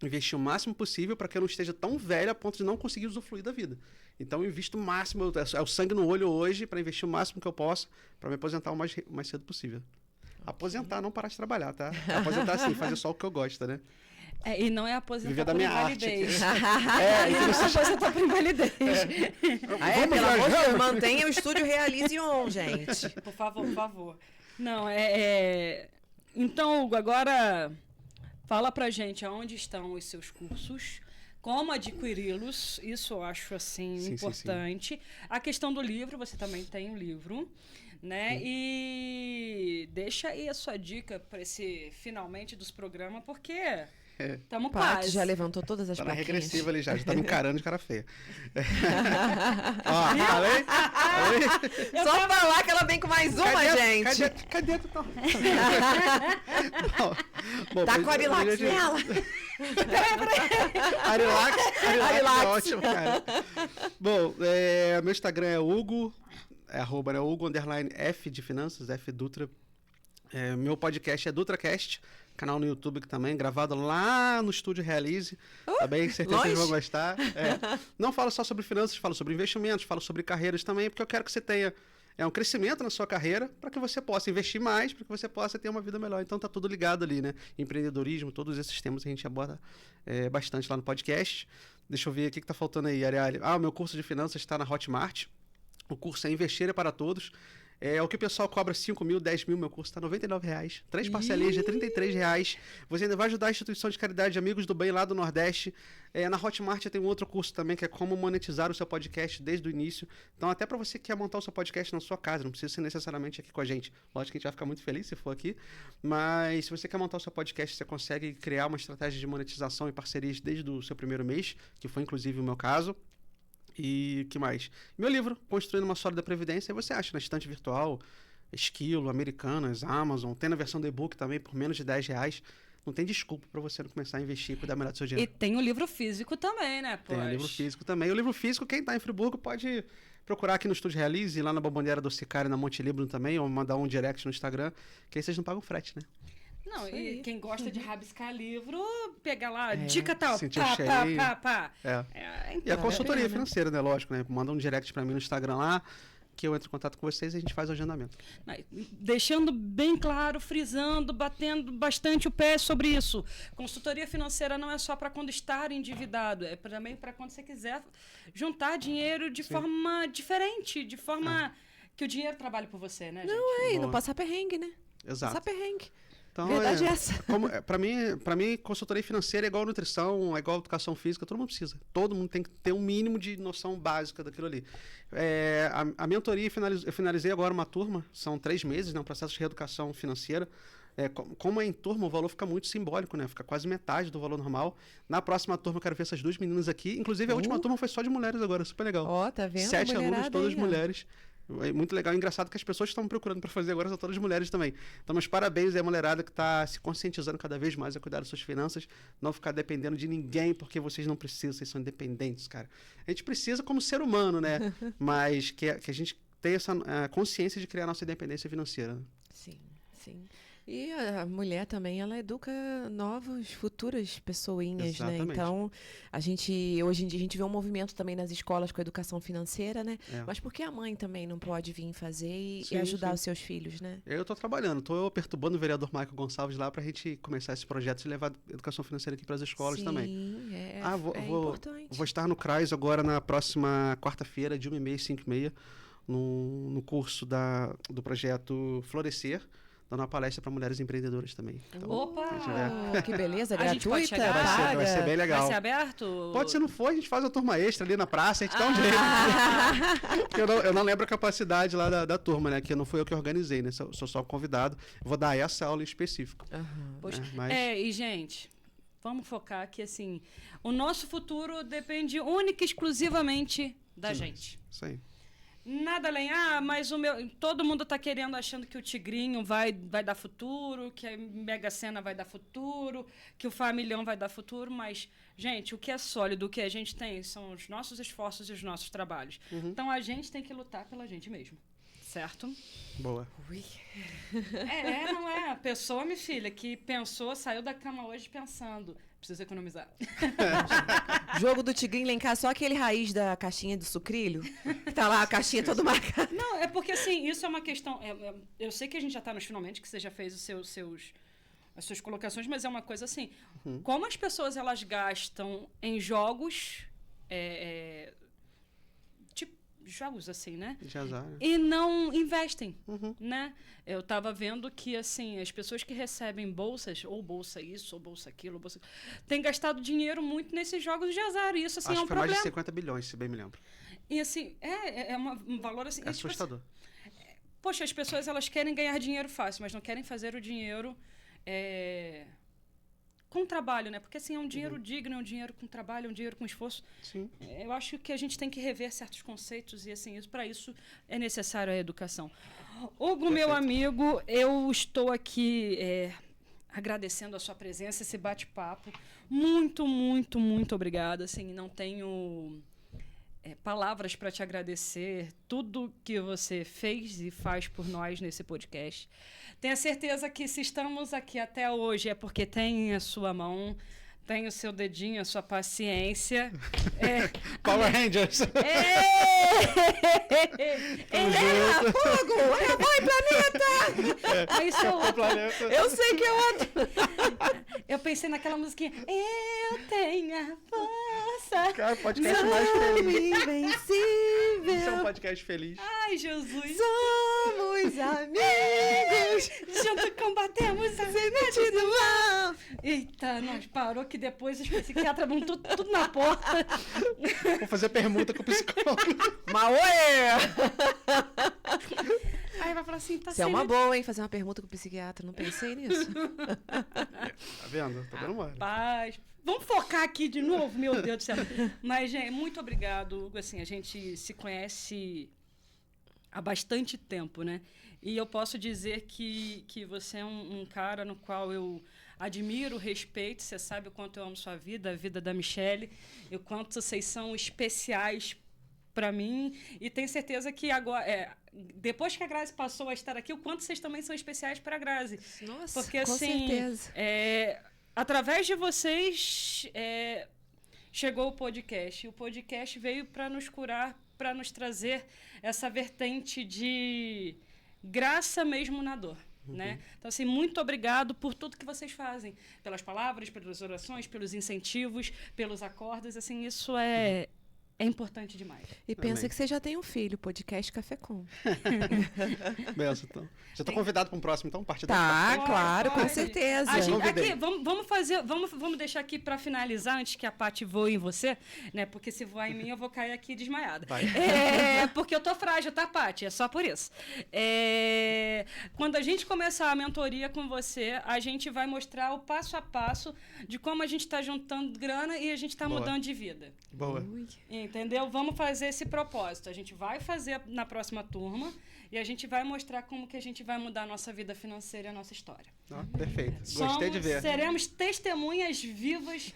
investir o máximo possível para que eu não esteja tão velho a ponto de não conseguir usufruir da vida. Então eu invisto o máximo, é o sangue no olho hoje para investir o máximo que eu posso para me aposentar o mais cedo possível. Aposentar, não parar de trabalhar, tá? Aposentar assim, fazer só o que eu gosto, né? E não é aposentar Viver da por minha invalidez. arte. E não é aposentar por invalidez. Pelo amor de Deus, mantenha o estúdio Realize On, gente. Por favor, por favor. Não, Então, Hugo, agora fala pra gente aonde estão os seus cursos, como adquiri-los, isso eu acho, assim, importante. Sim. A questão do livro, você também tem um livro, né? E deixa aí a sua dica para esse finalmente dos programas, porque estamos quase. Já levantou todas as plaquinhas. Tá na regressiva ali já tá me encarando de cara feia. Ó, falei? Só falar que ela vem com mais uma, gente. Cadê tu? Bom, tá com a Arilax nela. Arilax é ótimo, cara. Bom, meu Instagram é Hugo, Hugo _F de finanças, F Dutra. Meu podcast é DutraCast, canal no YouTube que também, gravado lá no Estúdio Realize. Tá bem? Certeza que vocês vão gostar. Não falo só sobre finanças, falo sobre investimentos, falo sobre carreiras também, porque eu quero que você tenha um crescimento na sua carreira para que você possa investir mais, para que você possa ter uma vida melhor. Então tá tudo ligado ali, né? Empreendedorismo, todos esses temas a gente aborda bastante lá no podcast. Deixa eu ver o que tá faltando aí, Arielle. O meu curso de finanças está na Hotmart. O curso é Investir é para Todos. O que o pessoal cobra 5 mil, 10 mil, meu curso está R$ 99,00. 3 parcelinhas de R$ 33,00. Você ainda vai ajudar a instituição de caridade Amigos do Bem lá do Nordeste. Na Hotmart tem um outro curso também, que é como monetizar o seu podcast desde o início. Então, até para você que quer montar o seu podcast na sua casa, não precisa ser necessariamente aqui com a gente. Lógico que a gente vai ficar muito feliz se for aqui. Mas se você quer montar o seu podcast, você consegue criar uma estratégia de monetização e parcerias desde o seu primeiro mês, que foi inclusive o meu caso. E que mais? Meu livro, Construindo uma Sólida Previdência, aí você acha na estante virtual, Esquilo, Americanas, Amazon, tem na versão do e-book também por menos de R$10. Não tem desculpa para você não começar a investir e cuidar melhor do seu dinheiro. E tem o livro físico também, né? Tem o livro físico também. O livro físico, quem está em Friburgo pode procurar aqui no Estúdio Realize, lá na Bombonera do Sicário, na Monte Libro também, ou mandar um direct no Instagram, que aí vocês não pagam frete, né? Não, e quem gosta de rabiscar livro, pega lá, dica tal, pá. E a consultoria financeira, né? Lógico, né? Manda um direct pra mim no Instagram lá, que eu entro em contato com vocês e a gente faz o agendamento. Deixando bem claro, frisando, batendo bastante o pé sobre isso. Consultoria financeira não é só para quando estar endividado, é também para quando você quiser juntar dinheiro de forma diferente, de forma que o dinheiro trabalhe por você, né, gente? Não passar perrengue, né? Exato. Passar perrengue. Então, verdade é essa. Para mim, consultoria financeira é igual nutrição, é igual educação física, todo mundo precisa. Todo mundo tem que ter um mínimo de noção básica daquilo ali. A mentoria, eu finalizei agora uma turma, são 3 meses, né, um processo de reeducação financeira. Como é em turma, o valor fica muito simbólico, né? Fica quase metade do valor normal. Na próxima turma, eu quero ver essas 2 meninas aqui. Inclusive, a última turma foi só de mulheres agora, super legal. Tá vendo? 7 alunos, todas mulheres. É muito legal e engraçado que as pessoas que estão procurando para fazer agora são todas mulheres também. Então, meus parabéns aí à mulherada que está se conscientizando cada vez mais a cuidar das suas finanças, não ficar dependendo de ninguém, porque vocês não precisam, vocês são independentes, cara. A gente precisa como ser humano, né? Mas que a gente tenha essa consciência de criar nossa independência financeira. Sim. E a mulher também, ela educa futuras pessoinhas, né? Então, hoje em dia, a gente vê um movimento também nas escolas com a educação financeira, né? Mas por que a mãe também não pode vir fazer e ajudar os seus filhos, né? Eu estou trabalhando, estou perturbando o vereador Michael Gonçalves lá para a gente começar esse projeto e levar a educação financeira aqui para as escolas também. Sim, importante. Vou estar no CRAS agora na próxima quarta-feira, de 1h30 às 5h30. no curso do projeto Florescer, dando uma palestra para mulheres empreendedoras também. Então, Opa! Que beleza, A gente pode gratuita, chegar? paga. vai ser bem legal. Vai ser aberto? Pode ser, não for, a gente faz uma turma extra ali na praça, a gente dá um jeito. Porque eu não lembro a capacidade lá da turma, né? Que não foi eu que organizei, né? Sou só o convidado. Eu vou dar essa aula em específico. Poxa, mas... e gente, vamos focar que assim, o nosso futuro depende única e exclusivamente da gente. Isso aí. Nada além, mas todo mundo tá querendo, achando que o Tigrinho vai dar futuro, que a Mega Sena vai dar futuro, que o Familhão vai dar futuro, mas, gente, o que é sólido, o que a gente tem são os nossos esforços e os nossos trabalhos. Então a gente tem que lutar pela gente mesmo, certo? Boa. Não é? A pessoa, minha filha, que pensou, saiu da cama hoje pensando, preciso economizar. Jogo do Tigrinho lá em casa, só aquele raiz da caixinha do sucrilho, que tá lá a caixinha toda marcada. Não, é porque assim, isso é uma questão. Eu sei que a gente já está nos finalmente, que você já fez as suas colocações, mas é uma coisa assim. Como as pessoas elas gastam em jogos, tipo, jogos assim, né? De azar. E não investem, né? Eu estava vendo que, assim, as pessoas que recebem bolsas, ou bolsa isso, ou bolsa aquilo, têm gastado dinheiro muito nesses jogos de azar. E isso, assim, Acho é um que foi problema. mais de 50 bilhões, se bem me lembro. E, assim, um valor, assim... É assustador. Poxa, as pessoas elas querem ganhar dinheiro fácil, mas não querem fazer o dinheiro com trabalho, né? Porque assim, é um dinheiro digno, é um dinheiro com trabalho, é um dinheiro com esforço. Sim. Eu acho que a gente tem que rever certos conceitos e assim, para isso é necessário a educação. Hugo, meu amigo, eu estou aqui agradecendo a sua presença, esse bate-papo. Muito, muito, muito obrigada. Assim, não tenho palavras para te agradecer tudo que você fez e faz por nós nesse podcast. Tenha certeza que se estamos aqui até hoje é porque tem a sua mão, tem o seu dedinho, a sua paciência. Power Rangers! Fogo! Oi, planeta! Isso é outro. Planeta. Eu sei que é outro. Eu pensei naquela musiquinha. Eu tenho a força. Cara, podcast mais feliz. Invencível. Isso é um podcast feliz. Ai, Jesus. Somos amigos. Junto combatemos a Semente do mal. Eita, nós parou que depois os psiquiatras vão tudo na porta. Vou fazer pergunta com o psicólogo. Mauê! Aí vai falar assim, tá Isso é sem uma boa, hein? Fazer uma pergunta com o psiquiatra. Não pensei nisso. Tá vendo? Tá vendo, mano? Paz. Vamos focar aqui de novo, meu Deus do céu. Mas, gente, muito obrigado. Assim, a gente se conhece há bastante tempo, né? E eu posso dizer que você é um cara no qual eu admiro, respeito. Você sabe o quanto eu amo sua vida, a vida da Michelle, e o quanto vocês são especiais para mim. E tenho certeza que agora, depois que a Grazi passou a estar aqui, o quanto vocês também são especiais para a Grazi. Nossa, porque, com assim, certeza. Através de vocês, chegou o podcast. E o podcast veio para nos curar, para nos trazer essa vertente de graça mesmo na dor. Né? Então, assim, muito obrigado por tudo que vocês fazem. Pelas palavras, pelas orações, pelos incentivos, pelos acordes. Assim, isso é importante demais. E pensa Amém. que você já tem um filho, podcast Café Com. Benção, então. Já tô convidado para um próximo, então, parte Tá, Pode, claro, com pode. certeza. A gente, Convidei. aqui, vamos deixar aqui para finalizar, antes que a Paty voe em você, né? Porque se voar em mim, eu vou cair aqui desmaiada. Vai. Porque eu tô frágil, tá, Paty? É só por isso. Quando a gente começar a mentoria com você, a gente vai mostrar o passo a passo de como a gente está juntando grana e a gente está Boa. mudando de vida. Boa. Ui. Entendeu? Vamos fazer esse propósito. A gente vai fazer na próxima turma e a gente vai mostrar como que a gente vai mudar a nossa vida financeira e a nossa história. Perfeito. Gostei de ver. Seremos testemunhas vivas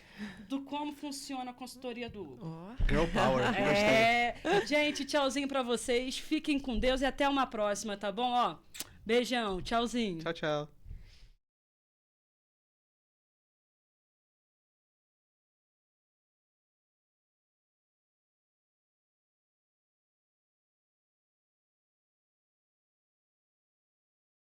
do como funciona a consultoria do Hugo. Ó. Girl Power. Gostei. Gente, tchauzinho pra vocês. Fiquem com Deus e até uma próxima, tá bom? Ó, beijão, tchauzinho. Tchau, tchau.